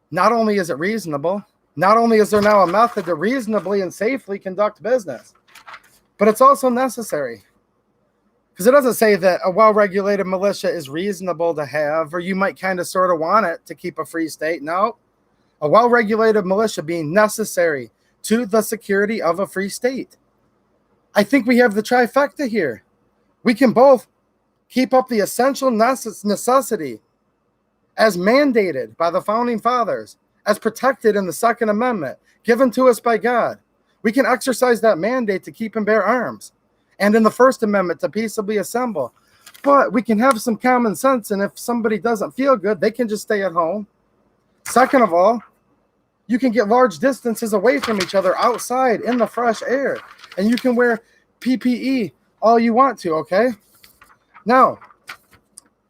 Not only is it reasonable, not only is there now a method to reasonably and safely conduct business, but it's also necessary. Because it doesn't say that a well-regulated militia is reasonable to have, or you might kind of sort of want it to keep a free state. No, a well-regulated militia being necessary to the security of a free state. I think we have the trifecta here. We can both keep up the essential necessity as mandated by the founding fathers, as protected in the Second Amendment, given to us by God. We can exercise that mandate to keep and bear arms, and in the First Amendment to peaceably assemble. But we can have some common sense, and if somebody doesn't feel good, they can just stay at home. Second of all, you can get large distances away from each other outside in the fresh air, and you can wear PPE all you want to, okay? Now,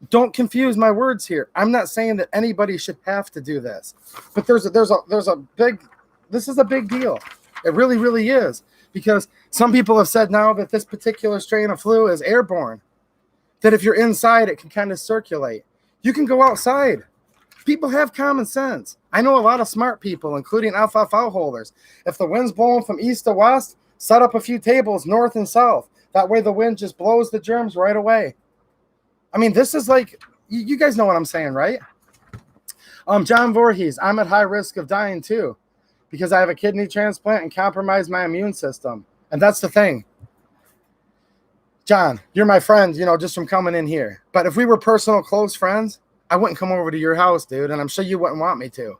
don't confuse my words here. I'm not saying that anybody should have to do this, but this is a big deal. It really, really is, because some people have said now that this particular strain of flu is airborne, that if you're inside, it can kind of circulate. You can go outside. People have common sense. I know a lot of smart people, including FFL holders. If the wind's blowing from east to west, set up a few tables north and south. That way the wind just blows the germs right away. I mean, this is like, you guys know what I'm saying, right? John Voorhees, I'm at high risk of dying too, because I have a kidney transplant and compromise my immune system. And that's the thing. John, you're my friend, just from coming in here. But if we were personal, close friends, I wouldn't come over to your house, dude. And I'm sure you wouldn't want me to.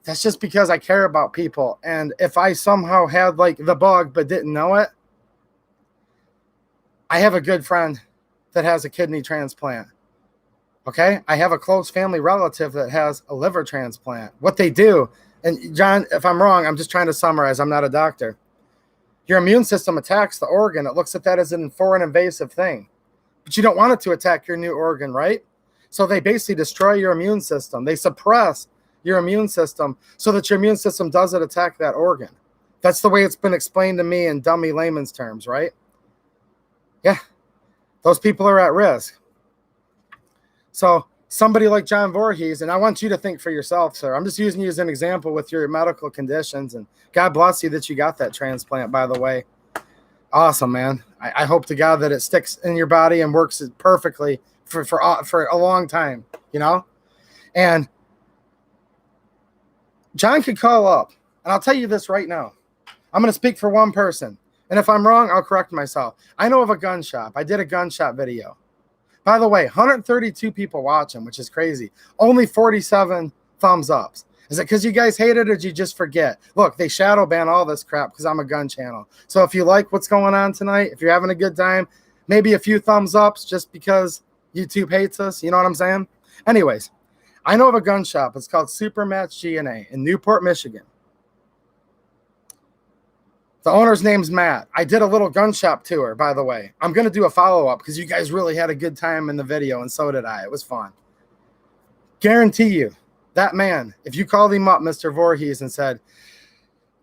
That's just because I care about people. And if I somehow had like the bug but didn't know it, I have a good friend that has a kidney transplant. Okay? I have a close family relative that has a liver transplant. What they do, and John, if I'm wrong, I'm just trying to summarize. I'm not a doctor. Your immune system attacks the organ. It looks at that as a foreign invasive thing. But you don't want it to attack your new organ, right? So they basically destroy your immune system. They suppress your immune system so that your immune system doesn't attack that organ. That's the way it's been explained to me in dummy layman's terms, right? Yeah. Those people are at risk. So somebody like John Voorhees, and I want you to think for yourself, sir. I'm just using you as an example with your medical conditions, and God bless you that you got that transplant, by the way. Awesome, man. I hope to God that it sticks in your body and works perfectly for a long time, And John could call up, and I'll tell you this right now. I'm going to speak for one person, and if I'm wrong, I'll correct myself. I know of a gun shop. I did a gun shop video. By the way, 132 people watching, which is crazy. Only 47 thumbs ups. Is it because you guys hate it or did you just forget? Look, they shadow ban all this crap because I'm a gun channel. So if you like what's going on tonight, if you're having a good time, maybe a few thumbs ups just because YouTube hates us. You know what I'm saying? Anyways, I know of a gun shop. It's called Supermatch G&A in Newport, Michigan. The owner's name's Matt. I did a little gun shop tour, by the way. I'm going to do a follow-up because you guys really had a good time in the video, and so did I. It was fun. Guarantee you, that man, if you called him up, Mr. Voorhees, and said,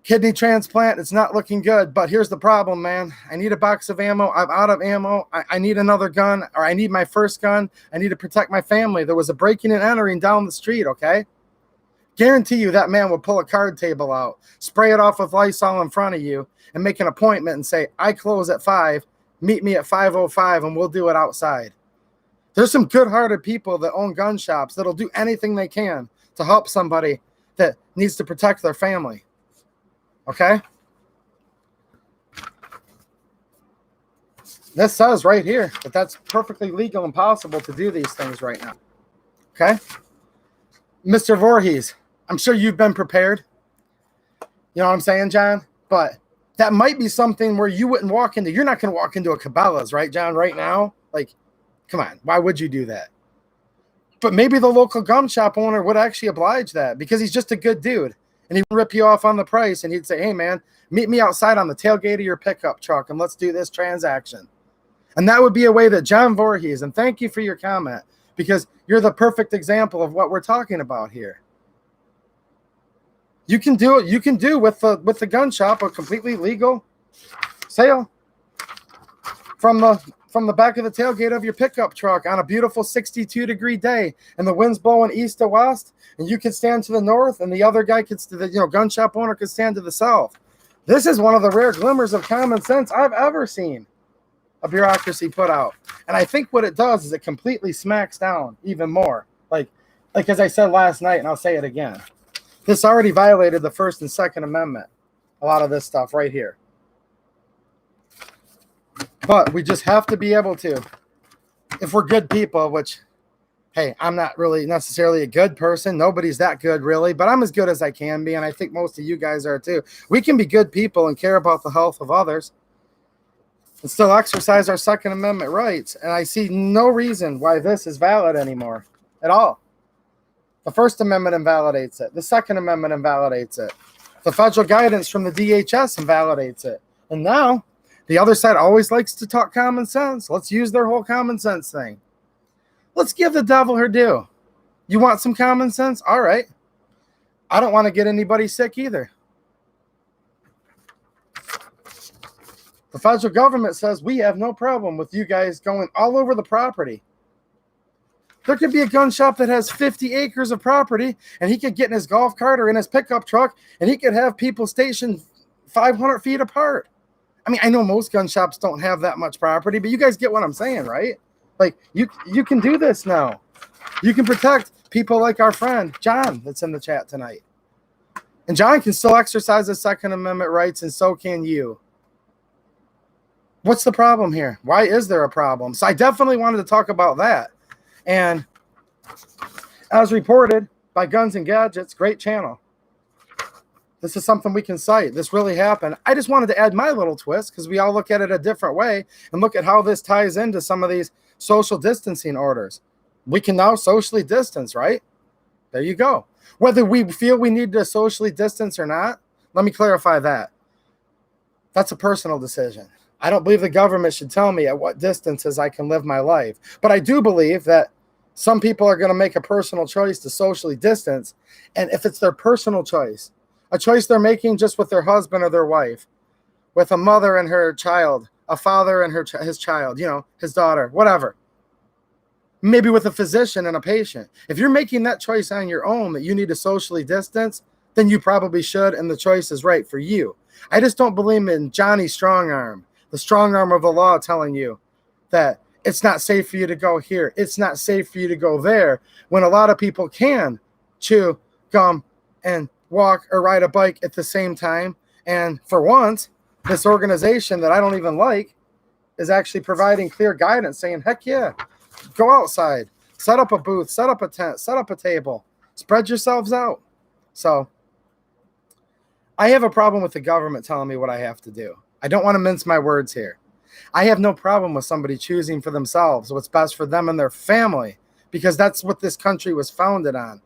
kidney transplant, it's not looking good, but here's the problem, man. I need a box of ammo. I'm out of ammo. I need another gun, or I need my first gun. I need to protect my family. There was a breaking and entering down the street, okay? Guarantee you that man would pull a card table out, spray it off with Lysol in front of you, and make an appointment and say, I close at 5, meet me at 5:05, and we'll do it outside. There's some good-hearted people that own gun shops that'll do anything they can to help somebody that needs to protect their family. Okay? This says right here that that's perfectly legal and possible to do these things right now. Okay? Mr. Voorhees, I'm sure you've been prepared. You know what I'm saying, John? But that might be something where you wouldn't walk into. You're not going to walk into a Cabela's, right, John, right now? Like, come on. Why would you do that? But maybe the local gun shop owner would actually oblige that because he's just a good dude. And he would rip you off on the price. And he'd say, hey, man, meet me outside on the tailgate of your pickup truck and let's do this transaction. And that would be a way that John Voorhees, and thank you for your comment, because you're the perfect example of what we're talking about here. You can do it. You can do with the gun shop a completely legal sale from the back of the tailgate of your pickup truck on a beautiful 62-degree day, and the wind's blowing east to west, and you can stand to the north, and the other guy gun shop owner could stand to the south. This is one of the rare glimmers of common sense I've ever seen. a bureaucracy put out. And I think what it does is it completely smacks down even more. Like as I said last night, and I'll say it again, this already violated the First and Second Amendment. A lot of this stuff right here. But we just have to be able to, if we're good people, which, hey, I'm not really necessarily a good person. Nobody's that good, really, but I'm as good as I can be, and I think most of you guys are too. We can be good people and care about the health of others and still exercise our Second Amendment rights, and I see no reason why this is valid anymore at all. The First Amendment invalidates it. The Second Amendment invalidates it. The federal guidance from the DHS invalidates it. And now, the other side always likes to talk common sense. Let's use their whole common sense thing. Let's give the devil her due. You want some common sense? All right. I don't want to get anybody sick either. The federal government says we have no problem with you guys going all over the property. There could be a gun shop that has 50 acres of property, and he could get in his golf cart or in his pickup truck, and he could have people stationed 500 feet apart. I mean, I know most gun shops don't have that much property, but you guys get what I'm saying, right? Like, you can do this now. You can protect people like our friend, John, that's in the chat tonight. And John can still exercise his Second Amendment rights, and so can you. What's the problem here? Why is there a problem? So I definitely wanted to talk about that. And as reported by Guns and Gadgets, great channel. This is something we can cite. This really happened. I just wanted to add my little twist because we all look at it a different way and look at how this ties into some of these social distancing orders. We can now socially distance, right? There you go. Whether we feel we need to socially distance or not, let me clarify that. That's a personal decision. I don't believe the government should tell me at what distances I can live my life. But I do believe that some people are going to make a personal choice to socially distance. And if it's their personal choice, a choice they're making just with their husband or their wife, with a mother and her child, a father and his child, his daughter, whatever. Maybe with a physician and a patient. If you're making that choice on your own that you need to socially distance, then you probably should, and the choice is right for you. I just don't believe in Johnny's strong arm. The strong arm of the law telling you that it's not safe for you to go here. It's not safe for you to go there. When a lot of people can chew gum and walk or ride a bike at the same time. And for once, this organization that I don't even like is actually providing clear guidance saying, heck yeah, go outside, set up a booth, set up a tent, set up a table, spread yourselves out. So I have a problem with the government telling me what I have to do. I don't want to mince my words here. I have no problem with somebody choosing for themselves what's best for them and their family, because that's what this country was founded on.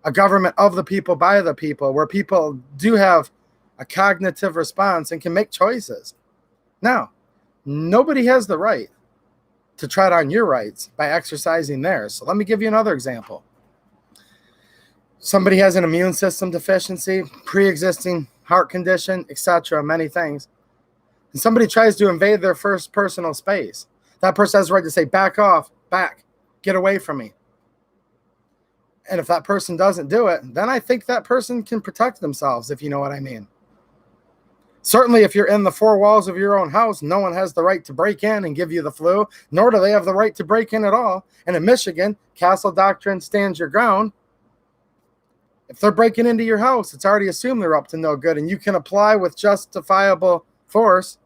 A government of the people, by the people, where people do have a cognitive response and can make choices. Now, nobody has the right to tread on your rights by exercising theirs. So let me give you another example. Somebody has an immune system deficiency, pre-existing heart condition, etc., many things. And somebody tries to invade their first personal space. That person has the right to say, back off, back, get away from me. And if that person doesn't do it, then I think that person can protect themselves, if you know what I mean. Certainly, if you're in the four walls of your own house, no one has the right to break in and give you the flu, nor do they have the right to break in at all. And in Michigan, Castle Doctrine stands your ground. If they're breaking into your house, it's already assumed they're up to no good, and you can apply with justifiable force,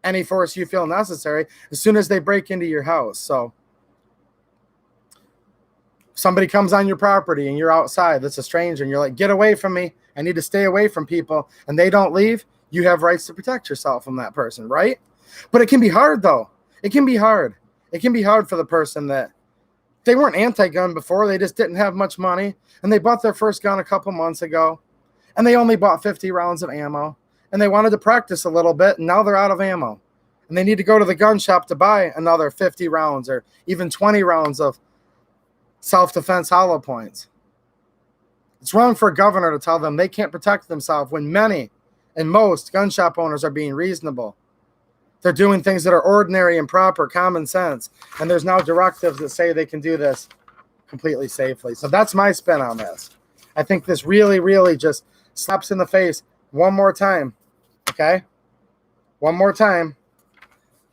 any force you feel necessary, as soon as they break into your house. So somebody comes on your property and you're outside, that's a stranger, and you're like, get away from me, I need to stay away from people, and they don't leave, you have rights to protect yourself from that person, right? But it can be hard, though. It can be hard. It can be hard for the person that they weren't anti-gun before, they just didn't have much money, and they bought their first gun a couple months ago, and they only bought 50 rounds of ammo, and they wanted to practice a little bit, and now they're out of ammo. And they need to go to the gun shop to buy another 50 rounds or even 20 rounds of self-defense hollow points. It's wrong for a governor to tell them they can't protect themselves when many and most gun shop owners are being reasonable. They're doing things that are ordinary and proper, common sense. And there's now directives that say they can do this completely safely. So that's my spin on this. I think this really, really just slaps in the face one more time. Okay? One more time.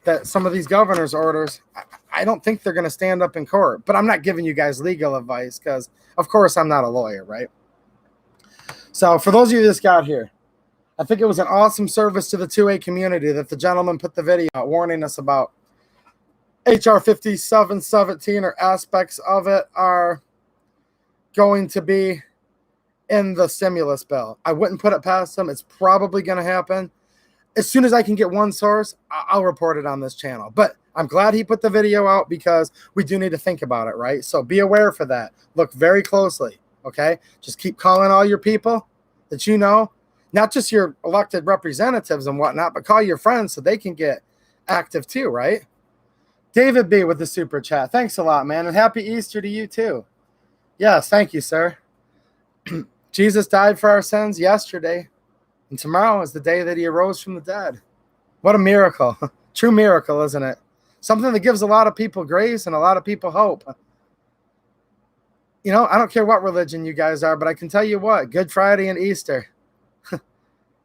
that some of these governor's orders, I don't think they're going to stand up in court. But I'm not giving you guys legal advice because, of course, I'm not a lawyer, right? So for those of you that just got here, I think it was an awesome service to the 2A community that the gentleman put the video out warning us about HR 5717 or aspects of it are going to be in the stimulus bill. I wouldn't put it past them. It's probably going to happen. As soon as I can get one source, I'll report it on this channel. But I'm glad he put the video out because we do need to think about it, right? So be aware for that. Look very closely, okay? Just keep calling all your people that you know, not just your elected representatives and whatnot, but call your friends so they can get active too, right? David B. with the super chat. Thanks a lot, man. And happy Easter to you too. Yes, thank you, sir. Jesus died for our sins yesterday, and tomorrow is the day that he arose from the dead. What a miracle. True miracle, isn't it? Something that gives a lot of people grace and a lot of people hope. You know, I don't care what religion you guys are, but I can tell you what, Good Friday and Easter,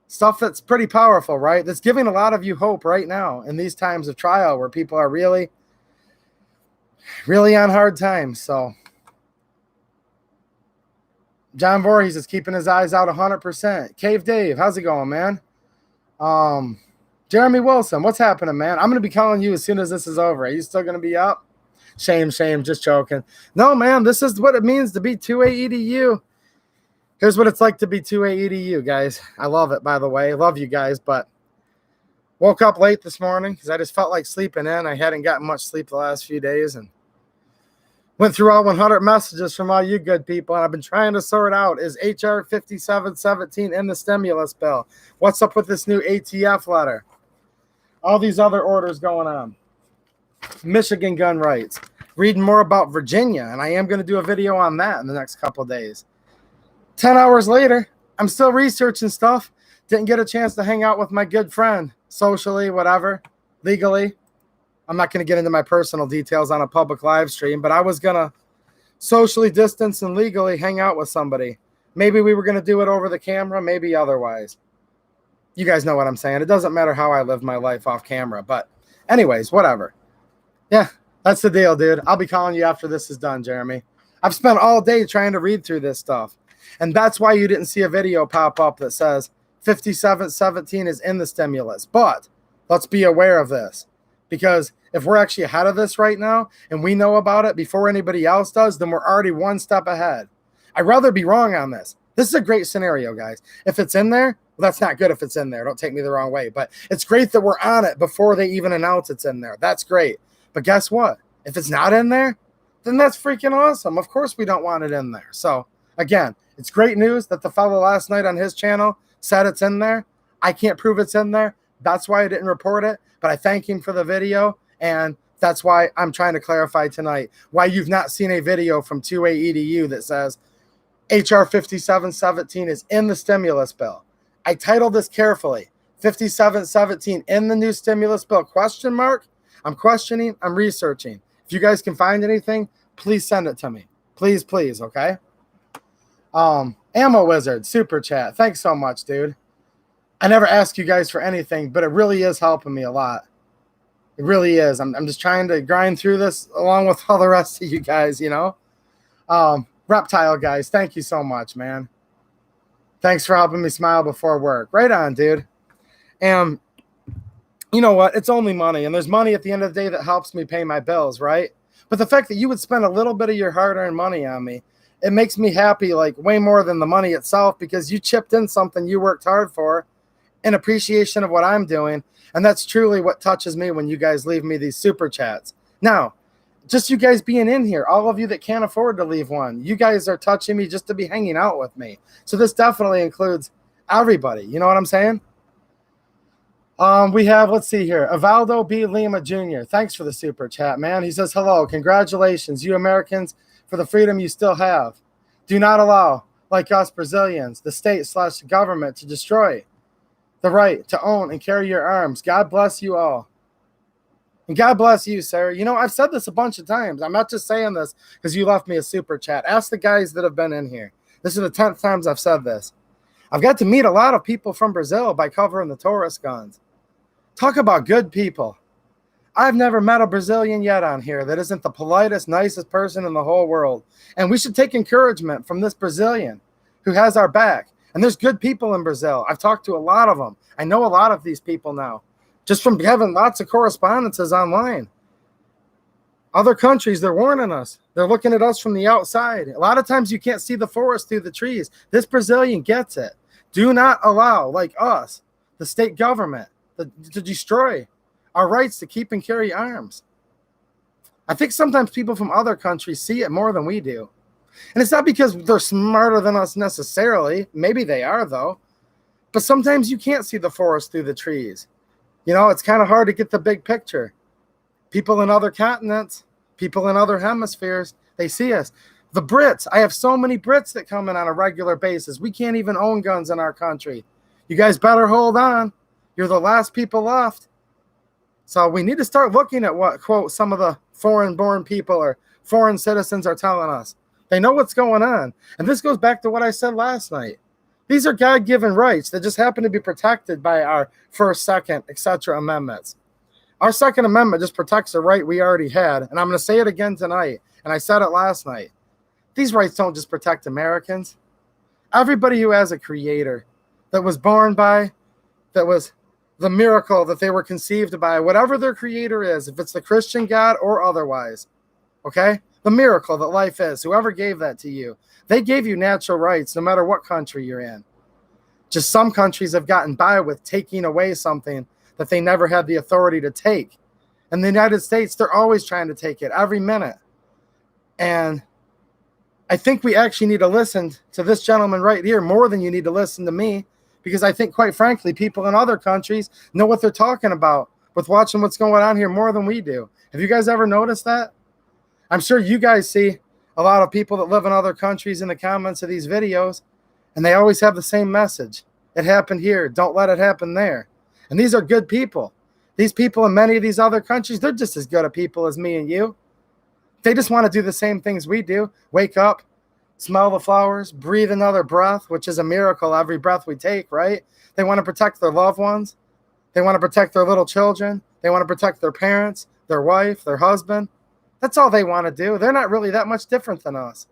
stuff that's pretty powerful, right? That's giving a lot of you hope right now in these times of trial where people are really, really on hard times. So John Voorhees is keeping his eyes out 100%. Cave Dave, how's it going, man? Jeremy Wilson, what's happening, man? I'm going to be calling you as soon as this is over. Are you still going to be up? Shame, just joking. No, man, this is what it means to be 2A EDU. Here's what it's like to be 2A EDU, guys. I love it, by the way. I love you guys, but woke up late this morning because I just felt like sleeping in. I hadn't gotten much sleep the last few days and went through all 100 messages from all you good people, and I've been trying to sort out, is HR 5717 in the stimulus bill? What's up with this new ATF letter? All these other orders going on. Michigan gun rights. Reading more about Virginia, and I am going to do a video on that in the next couple of days. 10 hours later, I'm still researching stuff. Didn't get a chance to hang out with my good friend, socially, whatever, legally. I'm not going to get into my personal details on a public live stream, but I was going to socially distance and legally hang out with somebody. Maybe we were going to do it over the camera, maybe otherwise. You guys know what I'm saying. It doesn't matter how I live my life off camera, but anyways, whatever. Yeah, that's the deal, dude. I'll be calling you after this is done, Jeremy. I've spent all day trying to read through this stuff, and that's why you didn't see a video pop up that says 5717 is in the stimulus. But let's be aware of this, because if we're actually ahead of this right now and we know about it before anybody else does, then we're already one step ahead. I'd rather be wrong on this. This is a great scenario, guys. If it's in there, well, that's not good if it's in there. Don't take me the wrong way. But it's great that we're on it before they even announce it's in there. That's great. But guess what? If it's not in there, then that's freaking awesome. Of course we don't want it in there. So, again, it's great news that the fellow last night on his channel said it's in there. I can't prove it's in there. That's why I didn't report it. But I thank him for the video. And that's why I'm trying to clarify tonight why you've not seen a video from 2A EDU that says HR 5717 is in the stimulus bill. I titled this carefully, 5717 in the new stimulus bill, question mark. I'm questioning, I'm researching. If you guys can find anything, please send it to me. Please, please, okay? Ammo Wizard, super chat. Thanks so much, dude. I never ask you guys for anything, but it really is helping me a lot. It really is. I'm just trying to grind through this along with all the rest of you guys, you know? Reptile guys, thank you so much, man. Thanks for helping me smile before work. Right on, dude. And you know what? It's only money, and there's money at the end of the day that helps me pay my bills, right? But the fact that you would spend a little bit of your hard-earned money on me, it makes me happy, like way more than the money itself, because you chipped in something you worked hard for in appreciation of what I'm doing. And that's truly what touches me when you guys leave me these super chats. Now, just you guys being in here, all of you that can't afford to leave one, you guys are touching me just to be hanging out with me. So this definitely includes everybody. You know what I'm saying? We have, let's see here, Evaldo B. Lima Jr. Thanks for the super chat, man. He says, hello, congratulations, you Americans, for the freedom you still have. Do not allow, like us Brazilians, the state/government to destroy the right to own and carry your arms. God bless you all. And God bless you, sir. You know, I've said this a bunch of times. I'm not just saying this because you left me a super chat. Ask the guys that have been in here. This is the 10th time I've said this. I've got to meet a lot of people from Brazil by covering the tourist guns. Talk about good people. I've never met a Brazilian yet on here that isn't the politest, nicest person in the whole world. And we should take encouragement from this Brazilian who has our back. And there's good people in Brazil. I've talked to a lot of them. I know a lot of these people now, just from having lots of correspondences online. Other countries, they're warning us. They're looking at us from the outside. A lot of times you can't see the forest through the trees. This Brazilian gets it. Do not allow, like us, the state government to destroy our rights to keep and carry arms. I think sometimes people from other countries see it more than we do. And it's not because they're smarter than us necessarily. Maybe they are, though. But sometimes you can't see the forest through the trees. You know, it's kind of hard to get the big picture. People in other continents, people in other hemispheres, they see us. The Brits, I have so many Brits that come in on a regular basis. We can't even own guns in our country. You guys better hold on. You're the last people left. So we need to start looking at what, quote, some of the foreign-born people or foreign citizens are telling us. They know what's going on. And this goes back to what I said last night. These are God-given rights that just happen to be protected by our First, Second, etc. amendments. Our Second Amendment just protects a right we already had. And I'm going to say it again tonight. And I said it last night. These rights don't just protect Americans. Everybody who has a creator that was born by, that was the miracle that they were conceived by, whatever their creator is, if it's the Christian God or otherwise, okay? The miracle that life is, whoever gave that to you, they gave you natural rights no matter what country you're in. Just some countries have gotten by with taking away something that they never had the authority to take. In the United States, they're always trying to take it every minute. And I think we actually need to listen to this gentleman right here more than you need to listen to me, because I think, quite frankly, people in other countries know what they're talking about with watching what's going on here more than we do. Have you guys ever noticed that? I'm sure you guys see a lot of people that live in other countries in the comments of these videos, and they always have the same message. It happened here. Don't let it happen there. And these are good people. These people in many of these other countries, they're just as good a people as me and you. They just want to do the same things we do. Wake up, smell the flowers, breathe another breath, which is a miracle every breath we take, right? They want to protect their loved ones. They want to protect their little children. They want to protect their parents, their wife, their husband. That's all they want to do. They're not really that much different than us.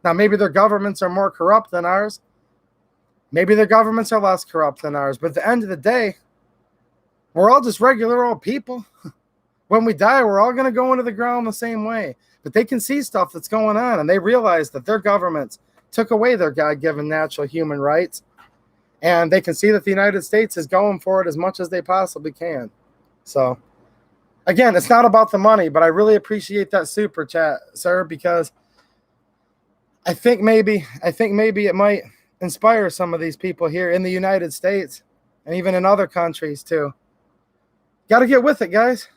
Now, maybe their governments are more corrupt than ours. Maybe their governments are less corrupt than ours. But at the end of the day, we're all just regular old people. When we die, we're all going to go into the ground the same way. But they can see stuff that's going on, and they realize that their governments took away their God-given natural human rights. And they can see that the United States is going for it as much as they possibly can. So, again, it's not about the money, but I really appreciate that super chat, sir, because I think maybe it might inspire some of these people here in the United States and even in other countries too. Got to get with it, guys.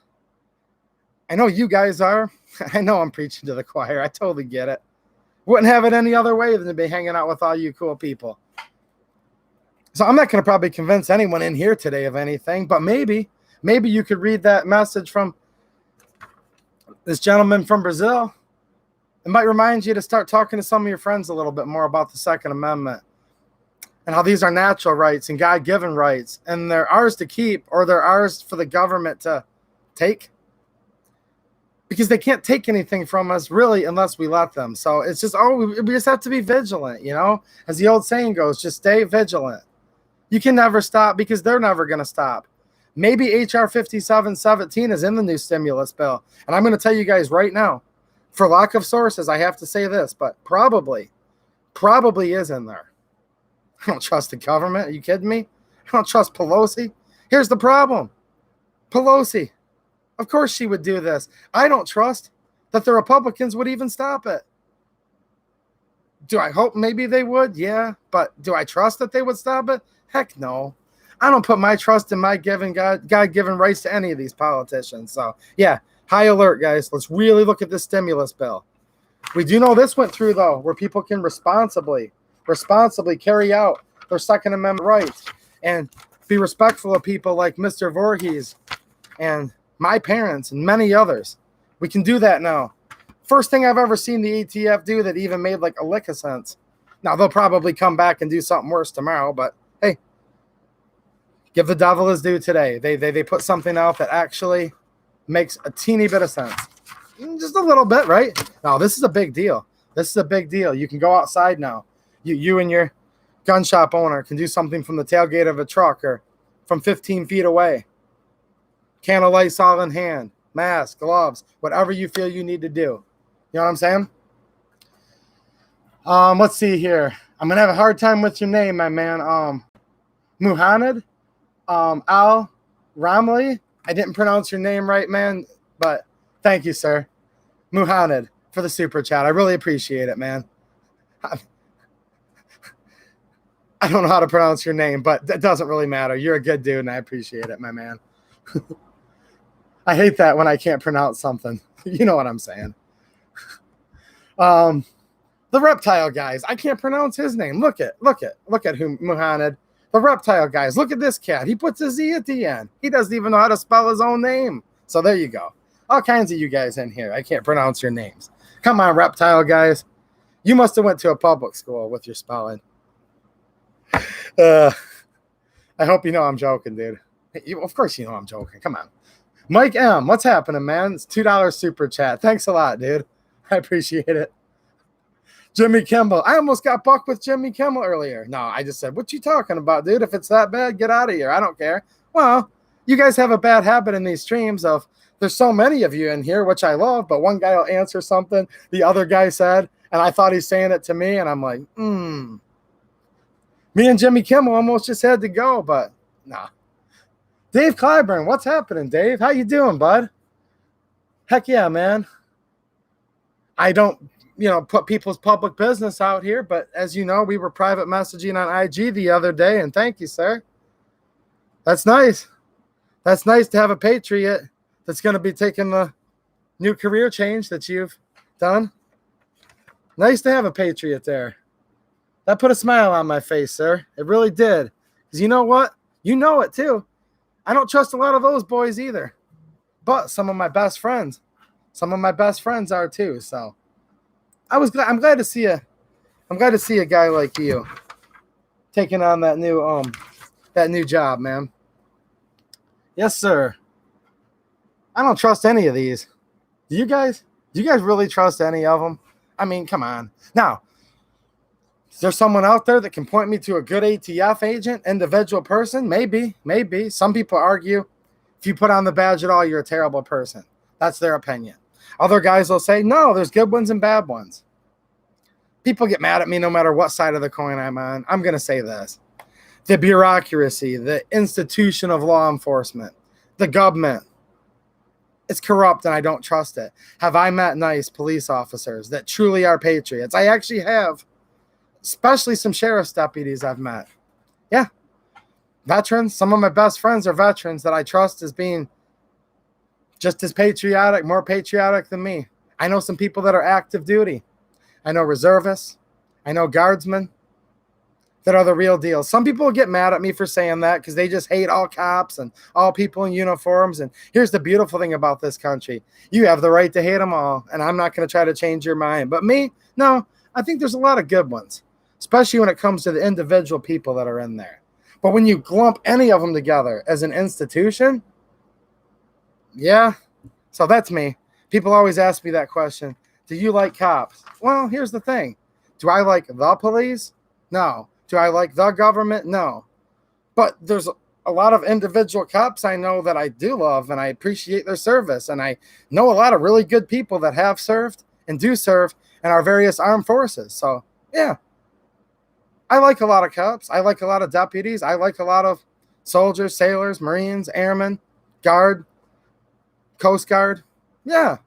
I know you guys are. I know I'm preaching to the choir. I totally get it. Wouldn't have it any other way than to be hanging out with all you cool people. So I'm not going to probably convince anyone in here today of anything, but maybe you could read that message from this gentleman from Brazil. It might remind you to start talking to some of your friends a little bit more about the Second Amendment and how these are natural rights and God-given rights, and they're ours to keep or they're ours for the government to take, because they can't take anything from us really unless we let them. So it's just, we just have to be vigilant, you know, as the old saying goes, just stay vigilant. You can never stop because they're never going to stop. Maybe HR 5717 is in the new stimulus bill. And I'm going to tell you guys right now, for lack of sources, I have to say this, but probably is in there. I don't trust the government. Are you kidding me? I don't trust Pelosi. Here's the problem. Pelosi, of course she would do this. I don't trust that the Republicans would even stop it. Do I hope maybe they would? Yeah. But do I trust that they would stop it? Heck no. I don't put my trust in my God-given rights to any of these politicians. So, yeah, high alert, guys. Let's really look at this stimulus bill. We do know this went through, though, where people can responsibly carry out their Second Amendment rights and be respectful of people like Mr. Voorhees and my parents and many others. We can do that now. First thing I've ever seen the ATF do that even made like a lick of sense. Now, they'll probably come back and do something worse tomorrow, but hey, give the devil his due today. They put something out that actually makes a teeny bit of sense. Just a little bit, right? Now, this is a big deal. This is a big deal. You can go outside now. You and your gun shop owner can do something from the tailgate of a truck or from 15 feet away. Can of Lysol in hand, mask, gloves, whatever you feel you need to do. You know what I'm saying? Let's see here. I'm going to have a hard time with your name, my man. Muhammad Al Ramli. I didn't pronounce your name right, man, but thank you, sir. Muhammad, for the super chat. I really appreciate it, man. I don't know how to pronounce your name, but that doesn't really matter. You're a good dude, and I appreciate it, my man. I hate that when I can't pronounce something. You know what I'm saying. The reptile guys. I can't pronounce his name. Look at who Muhammad. The reptile guys. Look at this cat. He puts a Z at the end. He doesn't even know how to spell his own name. So there you go. All kinds of you guys in here. I can't pronounce your names. Come on, reptile guys. You must have went to a public school with your spelling. I hope you know I'm joking, dude. Of course you know I'm joking. Come on. Mike M, what's happening, man? It's $2 super chat. Thanks a lot, dude. I appreciate it. Jimmy Kimmel. I almost got bucked with Jimmy Kimmel earlier. No, I just said, what you talking about, dude? If it's that bad, get out of here. I don't care. Well, you guys have a bad habit in these streams of there's so many of you in here, which I love, but one guy will answer something the other guy said, and I thought he's saying it to me, and I'm like, Me and Jimmy Kimmel almost just had to go, but nah. Dave Clyburn, what's happening, Dave? How you doing, bud? Heck yeah, man. I don't, put people's public business out here, but as you know, we were private messaging on IG the other day, and thank you, sir. That's nice. That's nice to have a patriot that's going to be taking the new career change that you've done. Nice to have a patriot there. That put a smile on my face, sir. It really did. Because you know what? You know it, too. I don't trust a lot of those boys either. But some of my best friends are too. So I'm glad to see a guy like you taking on that new job, man. Yes, sir. I don't trust any of these. Do you guys really trust any of them? I mean, come on. Now, is there someone out there that can point me to a good ATF agent, individual person? Maybe. Some people argue if you put on the badge at all, you're a terrible person. That's their opinion. Other guys will say, no, there's good ones and bad ones. People get mad at me no matter what side of the coin I'm on. I'm going to say this. The bureaucracy, the institution of law enforcement, the government, it's corrupt and I don't trust it. Have I met nice police officers that truly are patriots? I actually have. Especially some sheriff's deputies I've met. Yeah. Veterans. Some of my best friends are veterans that I trust as being just as patriotic, more patriotic than me. I know some people that are active duty. I know reservists. I know guardsmen that are the real deal. Some people get mad at me for saying that because they just hate all cops and all people in uniforms. And here's the beautiful thing about this country. You have the right to hate them all, and I'm not going to try to change your mind. But me, no, I think there's a lot of good ones, especially when it comes to the individual people that are in there. But when you lump any of them together as an institution, yeah. So that's me. People always ask me that question. Do you like cops? Well, here's the thing. Do I like the police? No. Do I like the government? No. But there's a lot of individual cops I know that I do love, and I appreciate their service. And I know a lot of really good people that have served and do serve in our various armed forces. So, yeah. I like a lot of cops. I like a lot of deputies. I like a lot of soldiers, sailors, Marines, airmen, guard, Coast Guard. Yeah.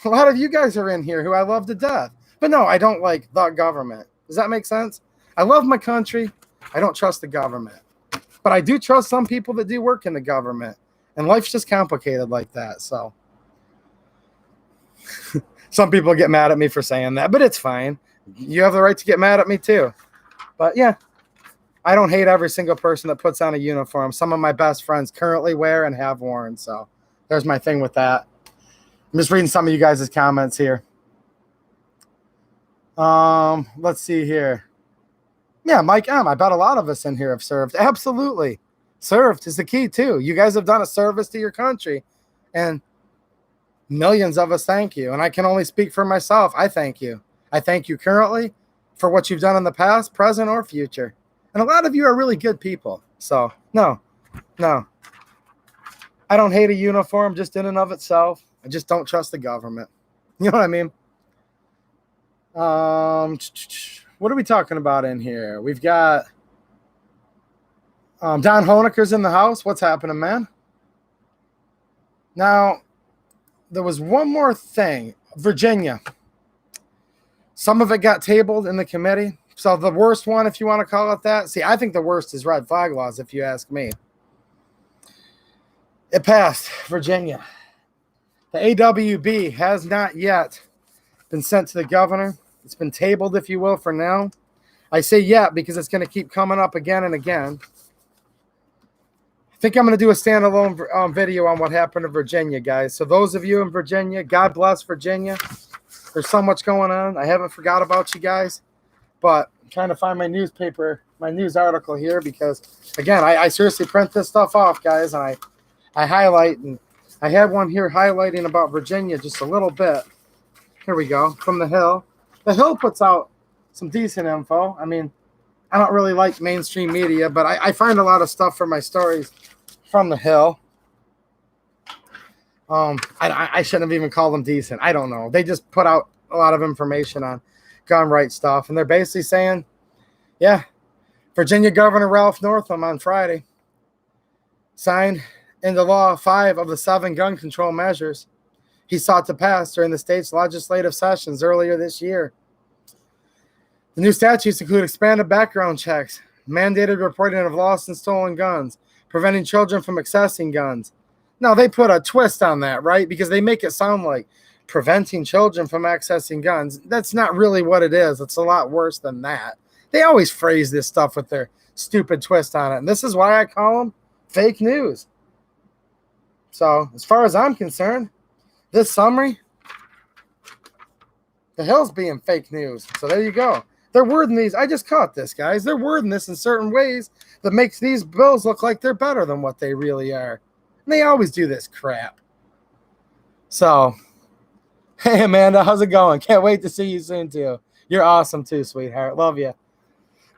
A lot of you guys are in here who I love to death. But no, I don't like the government. Does that make sense? I love my country. I don't trust the government. But I do trust some people that do work in the government. And life's just complicated like that. So some people get mad at me for saying that, but it's fine. You have the right to get mad at me too. But yeah, I don't hate every single person that puts on a uniform. Some of my best friends currently wear and have worn. So there's my thing with that. I'm just reading some of you guys' comments here. Let's see here. Yeah, Mike M. I bet a lot of us in here have served. Absolutely. Served is the key too. You guys have done a service to your country. And Millions of us thank you. And I can only speak for myself. I thank you. I thank you currently for what you've done in the past, present, or future. And a lot of you are really good people. So, no. I don't hate a uniform just in and of itself. I just don't trust the government. You know what I mean? What are we talking about in here? We've got Don Hoeneker's in the house. What's happening, man? Now, there was one more thing. Virginia. Some of it got tabled in the committee. So the worst one, if you want to call it that. See, I think the worst is red flag laws, if you ask me. It passed, Virginia. The AWB has not yet been sent to the governor. It's been tabled, if you will, for now. I say yet because it's going to keep coming up again and again. I think I'm going to do a standalone video on what happened to Virginia, guys. So those of you in Virginia, God bless Virginia. There's so much going on. I haven't forgot about you guys. But I'm trying to find my newspaper, my news article here because, again, I seriously print this stuff off, guys, and I highlight. And I had one here highlighting about Virginia just a little bit. Here we go, from The Hill. The Hill puts out some decent info. I mean, I don't really like mainstream media, but I find a lot of stuff for my stories from The Hill. I shouldn't have even called them decent. I don't know. They just put out a lot of information on gun rights stuff, and they're basically saying, yeah, Virginia Governor Ralph Northam on Friday signed into law 5 of the 7 gun control measures he sought to pass during the state's legislative sessions earlier this year. The new statutes include expanded background checks, mandated reporting of lost and stolen guns, preventing children from accessing guns. Now, they put a twist on that, right? Because they make it sound like preventing children from accessing guns. That's not really what it is. It's a lot worse than that. They always phrase this stuff with their stupid twist on it. And this is why I call them fake news. So, as far as I'm concerned, this summary, The Hill's being fake news. So there you go. They're wording these. I just caught this, guys. They're wording this in certain ways that makes these bills look like they're better than what they really are. And they always do this crap. So, hey, Amanda, how's it going? Can't wait to see you soon, too. You're awesome, too, sweetheart. Love you.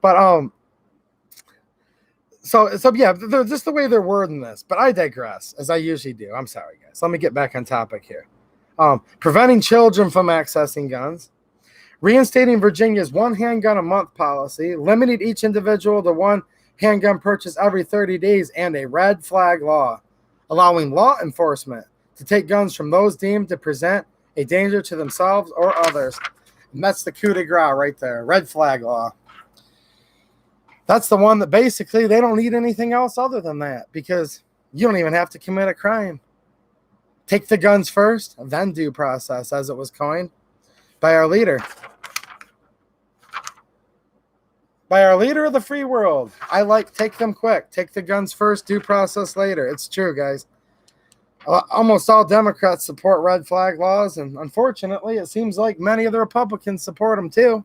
But, So yeah, they're just the way they're wording this. But I digress, as I usually do. I'm sorry, guys. Let me get back on topic here. Preventing children from accessing guns, reinstating Virginia's 1 handgun a month policy, limiting each individual to 1 handgun purchase every 30 days, and a red flag law, allowing law enforcement to take guns from those deemed to present a danger to themselves or others. And that's the coup de grace right there, red flag law. That's the one that basically they don't need anything else other than that because you don't even have to commit a crime. Take the guns first, then due process, as it was coined by our leader. By our leader of the free world. I like take them quick. Take the guns first, due process later. It's true, guys. Almost all Democrats support red flag laws, and unfortunately, it seems like many of the Republicans support them too.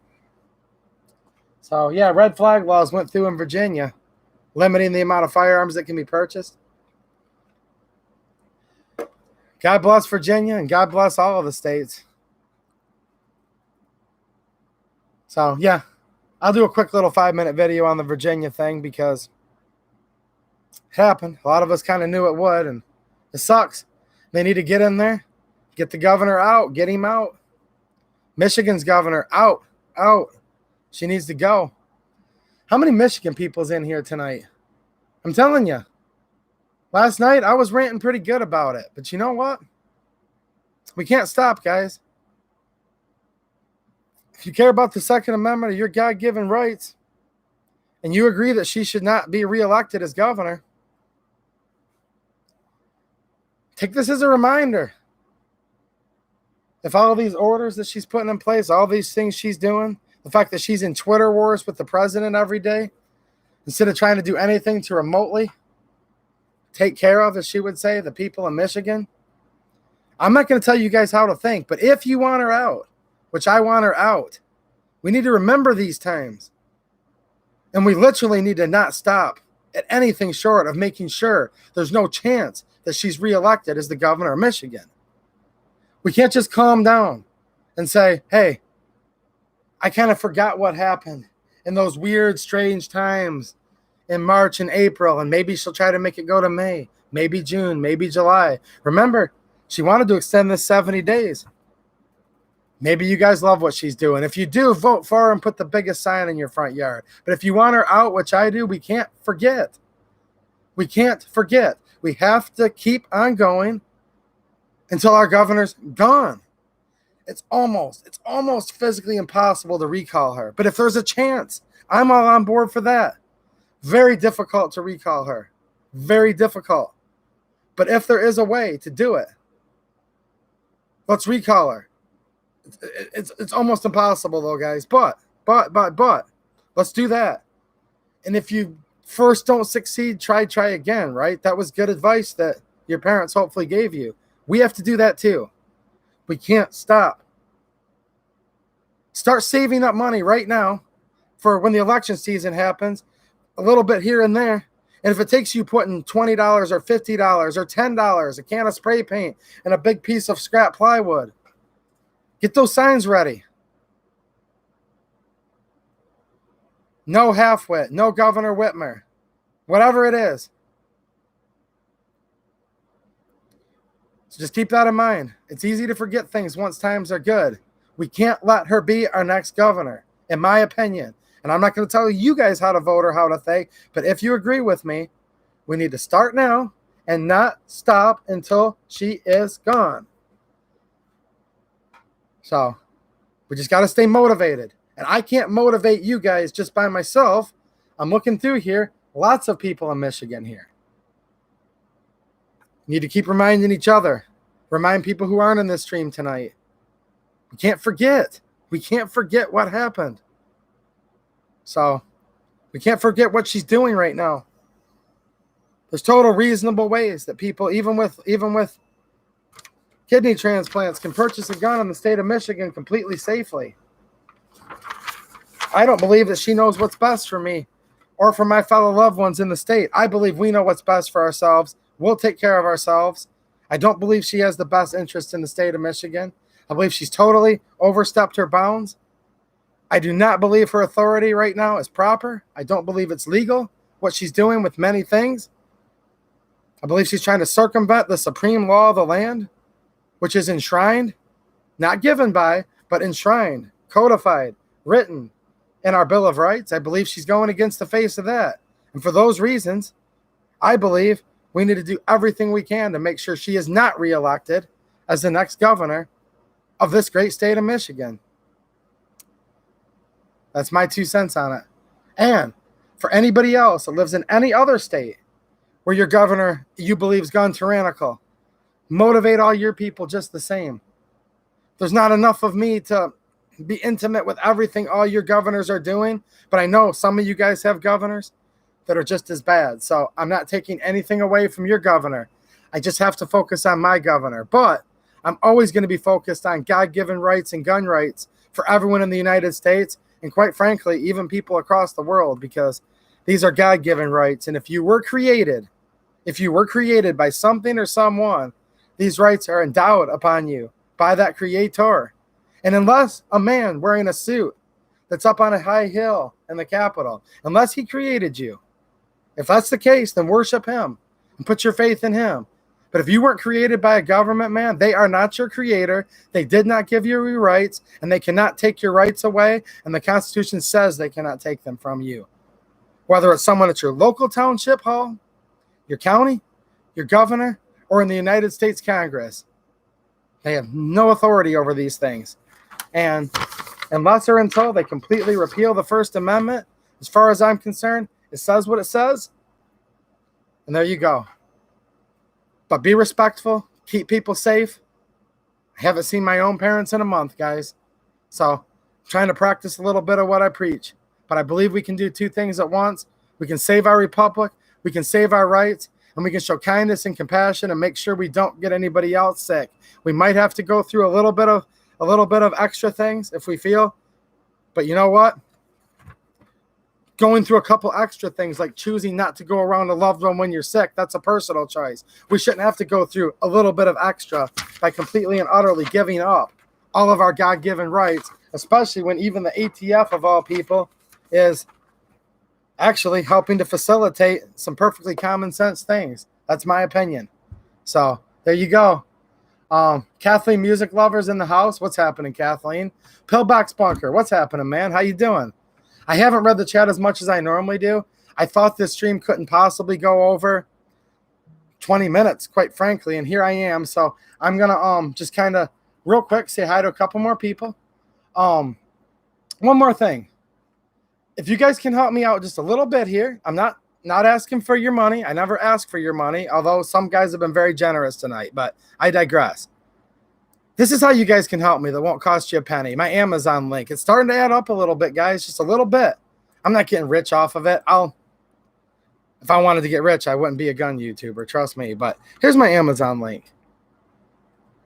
So, yeah, red flag laws went through in Virginia, limiting the amount of firearms that can be purchased. God bless Virginia, and God bless all of the states. So, yeah, I'll do a quick little 5-minute video on the Virginia thing because it happened. A lot of us kind of knew it would, and it sucks. They need to get in there, get the governor out, get him out. Michigan's governor, out. She needs to go. How many Michigan people's in here tonight? I'm telling you. Last night, I was ranting pretty good about it. But you know what? We can't stop, guys. If you care about the Second Amendment or your God-given rights, and you agree that she should not be reelected as governor, take this as a reminder. If all of these orders that she's putting in place, all these things she's doing, the fact that she's in Twitter wars with the president every day, instead of trying to do anything to remotely take care of, as she would say, the people in Michigan. I'm not going to tell you guys how to think, but if you want her out, which I want her out, we need to remember these times. And we literally need to not stop at anything short of making sure there's no chance that she's reelected as the governor of Michigan. We can't just calm down and say, hey, I kind of forgot what happened in those weird, strange times in March and April, and maybe she'll try to make it go to May, maybe June, maybe July. Remember, she wanted to extend this 70 days. Maybe you guys love what she's doing. If you do, vote for her and put the biggest sign in your front yard. But if you want her out, which I do, we can't forget. We can't forget. We have to keep on going until our governor's gone. It's almost physically impossible to recall her. But if there's a chance, I'm all on board for that. Very difficult to recall her. Very difficult. But if there is a way to do it, let's recall her. It's almost impossible though, guys. But let's do that. And if you first don't succeed, try again, right? That was good advice that your parents hopefully gave you. We have to do that too. We can't stop. Start saving up money right now for when the election season happens, a little bit here and there. And if it takes you putting $20 or $50 or $10, a can of spray paint, and a big piece of scrap plywood, get those signs ready. No half-wit, no Governor Whitmer, whatever it is. So just keep that in mind. It's easy to forget things once times are good. We can't let her be our next governor, in my opinion. And I'm not going to tell you guys how to vote or how to think, but if you agree with me, we need to start now and not stop until she is gone. So we just got to stay motivated. And I can't motivate you guys just by myself. I'm looking through here. Lots of people in Michigan here. Need to keep reminding each other. Remind people who aren't in this stream tonight. We can't forget. We can't forget what happened. So we can't forget what she's doing right now. There's total reasonable ways that people, even with kidney transplants, can purchase a gun in the state of Michigan completely safely. I don't believe that she knows what's best for me or for my fellow loved ones in the state. I believe we know what's best for ourselves. We'll take care of ourselves. I don't believe she has the best interest in the state of Michigan. I believe she's totally overstepped her bounds. I do not believe her authority right now is proper. I don't believe it's legal, what she's doing with many things. I believe she's trying to circumvent the supreme law of the land, which is enshrined, not given by, but enshrined, codified, written in our Bill of Rights. I believe she's going against the face of that. And for those reasons, I believe we need to do everything we can to make sure she is not reelected as the next governor of this great state of Michigan. That's my 2 cents on it. And for anybody else that lives in any other state where your governor you believe is gone tyrannical, motivate all your people just the same. There's not enough of me to be intimate with everything all your governors are doing, but I know some of you guys have governors that are just as bad. So I'm not taking anything away from your governor. I just have to focus on my governor. But I'm always going to be focused on God-given rights and gun rights for everyone in the United States, and quite frankly, even people across the world, because these are God-given rights. And if you were created by something or someone, these rights are endowed upon you by that creator. And unless a man wearing a suit that's up on a high hill in the Capitol, unless he created you, if that's the case, then worship him and put your faith in him. But if you weren't created by a government man, they are not your creator. They did not give you your rights, and they cannot take your rights away. And the Constitution says they cannot take them from you. Whether it's someone at your local township hall, your county, your governor, or in the United States Congress, they have no authority over these things. And unless or until they completely repeal the First Amendment, as far as I'm concerned, it says what it says. And there you go. But be respectful. Keep people safe. I haven't seen my own parents in a month, guys. So I'm trying to practice a little bit of what I preach. But I believe we can do two things at once. We can save our republic. We can save our rights. And we can show kindness and compassion and make sure we don't get anybody else sick. We might have to go through a little bit of extra things if we feel. But you know what? going through a couple extra things like choosing not to go around a loved one when you're sick. That's a personal choice. We shouldn't have to go through a little bit of extra by completely and utterly giving up all of our God-given rights, especially when even the ATF of all people is actually helping to facilitate some perfectly common sense things. That's my opinion. So there you go. Kathleen Music Lovers in the house. What's happening, Kathleen? Pillbox Bunker. What's happening, man? How you doing? I haven't read the chat as much as I normally do. I thought this stream couldn't possibly go over 20 minutes, quite frankly, and here I am. So I'm gonna just kind of real quick say hi to a couple more people. One more thing. If you guys can help me out just a little bit here, I'm not asking for your money. I never ask for your money, although some guys have been very generous tonight, but I digress. This is how you guys can help me that won't cost you a penny. My Amazon link. It's starting to add up a little bit, guys, just a little bit. I'm not getting rich off of it. If I wanted to get rich, I wouldn't be a gun YouTuber, trust me. But here's my Amazon link.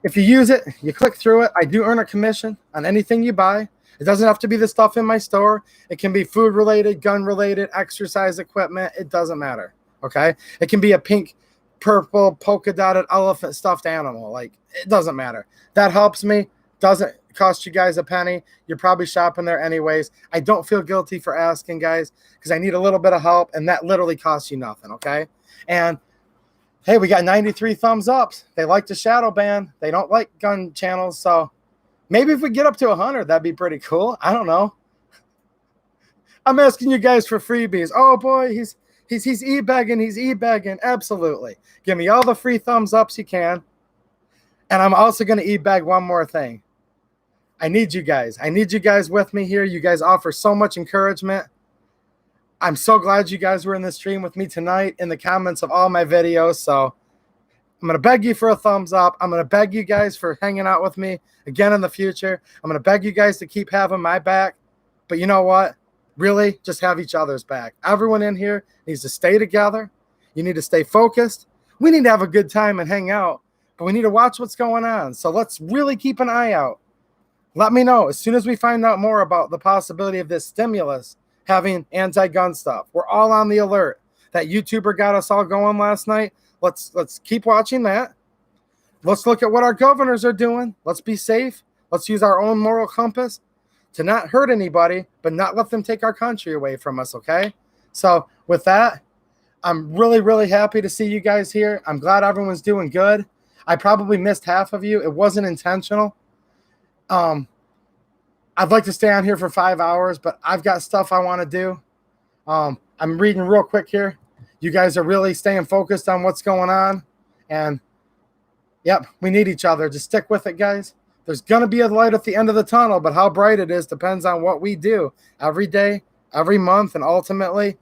If you use it, you click through it. I do earn a commission on anything you buy. It doesn't have to be the stuff in my store. It can be food related, gun related, exercise equipment. It doesn't matter. Okay. It can be a pink, purple, polka dotted elephant stuffed animal. Like, it doesn't matter. That helps me. Doesn't cost you guys a penny. You're probably shopping there anyways. I don't feel guilty for asking, guys, because I need a little bit of help, and that literally costs you nothing. Okay. And hey, we got 93 thumbs ups. They like the shadow ban. They don't like gun channels. So maybe if we get up to 100, that'd be pretty cool. I don't know. I'm asking you guys for freebies. Oh boy, he's e-begging. He's e-begging. Absolutely. Give me all the free thumbs ups you can. And I'm also going to e-beg one more thing. I need you guys. I need you guys with me here. You guys offer so much encouragement. I'm so glad you guys were in the stream with me tonight in the comments of all my videos. So I'm going to beg you for a thumbs up. I'm going to beg you guys for hanging out with me again in the future. I'm going to beg you guys to keep having my back. But you know what? Really, just have each other's back. Everyone in here needs to stay together. You need to stay focused. We need to have a good time and hang out, but we need to watch what's going on. So let's really keep an eye out. Let me know as soon as we find out more about the possibility of this stimulus having anti-gun stuff. We're all on the alert. That YouTuber got us all going last night. Let's keep watching that. Let's look at what our governors are doing. Let's be safe. Let's use our own moral compass to not hurt anybody, but not let them take our country away from us, okay? So with that, I'm really, really happy to see you guys here. I'm glad everyone's doing good. I probably missed half of you. It wasn't intentional. I'd like to stay on here for 5 hours, but I've got stuff I want to do. I'm reading real quick here. You guys are really staying focused on what's going on. And, yep, we need each other. Just stick with it, guys. There's going to be a light at the end of the tunnel, but how bright it is depends on what we do every day, every month, and ultimately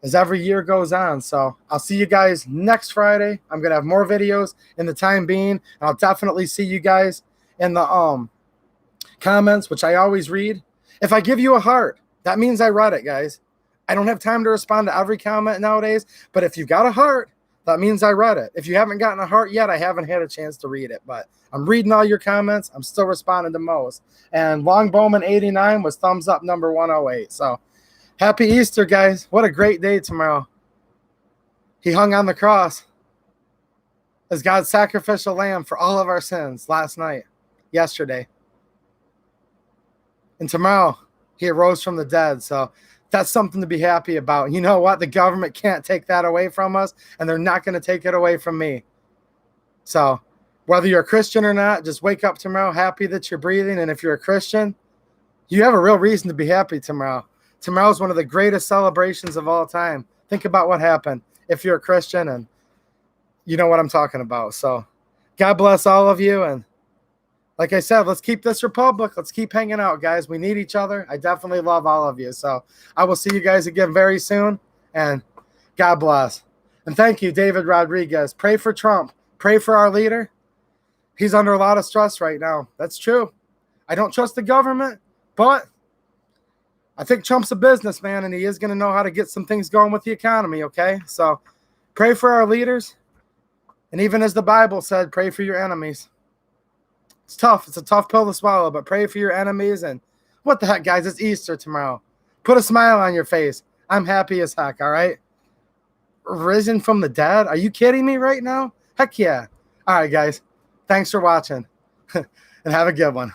as every year goes on. So I'll see you guys next Friday. I'm going to have more videos in the time being. And I'll definitely see you guys in the comments, which I always read. If I give you a heart, that means I read it, guys. I don't have time to respond to every comment nowadays, but if you got a heart, that means I read it. If you haven't gotten a heart yet, I haven't had a chance to read it, but I'm reading all your comments. I'm still responding to most. And Longbowman 89 was thumbs up number 108. So happy Easter, guys. What a great day tomorrow. He hung on the cross as God's sacrificial lamb for all of our sins yesterday. And tomorrow he arose from the dead. So that's something to be happy about. You know what? The government can't take that away from us, and they're not going to take it away from me. So whether you're a Christian or not, just wake up tomorrow happy that you're breathing. And if you're a Christian, you have a real reason to be happy tomorrow. Tomorrow is one of the greatest celebrations of all time. Think about what happened if you're a Christian, and you know what I'm talking about. So God bless all of you. And like I said, let's keep this republic. Let's keep hanging out, guys. We need each other. I definitely love all of you. So I will see you guys again very soon. And God bless. And thank you, David Rodriguez. Pray for Trump. Pray for our leader. He's under a lot of stress right now. That's true. I don't trust the government, but I think Trump's a businessman, and he is going to know how to get some things going with the economy, okay? So pray for our leaders. And even as the Bible said, pray for your enemies. It's tough. It's a tough pill to swallow, but pray for your enemies. And what the heck, guys? It's Easter tomorrow. Put a smile on your face. I'm happy as heck, all right? Risen from the dead? Are you kidding me right now? Heck yeah. All right, guys. Thanks for watching. And have a good one.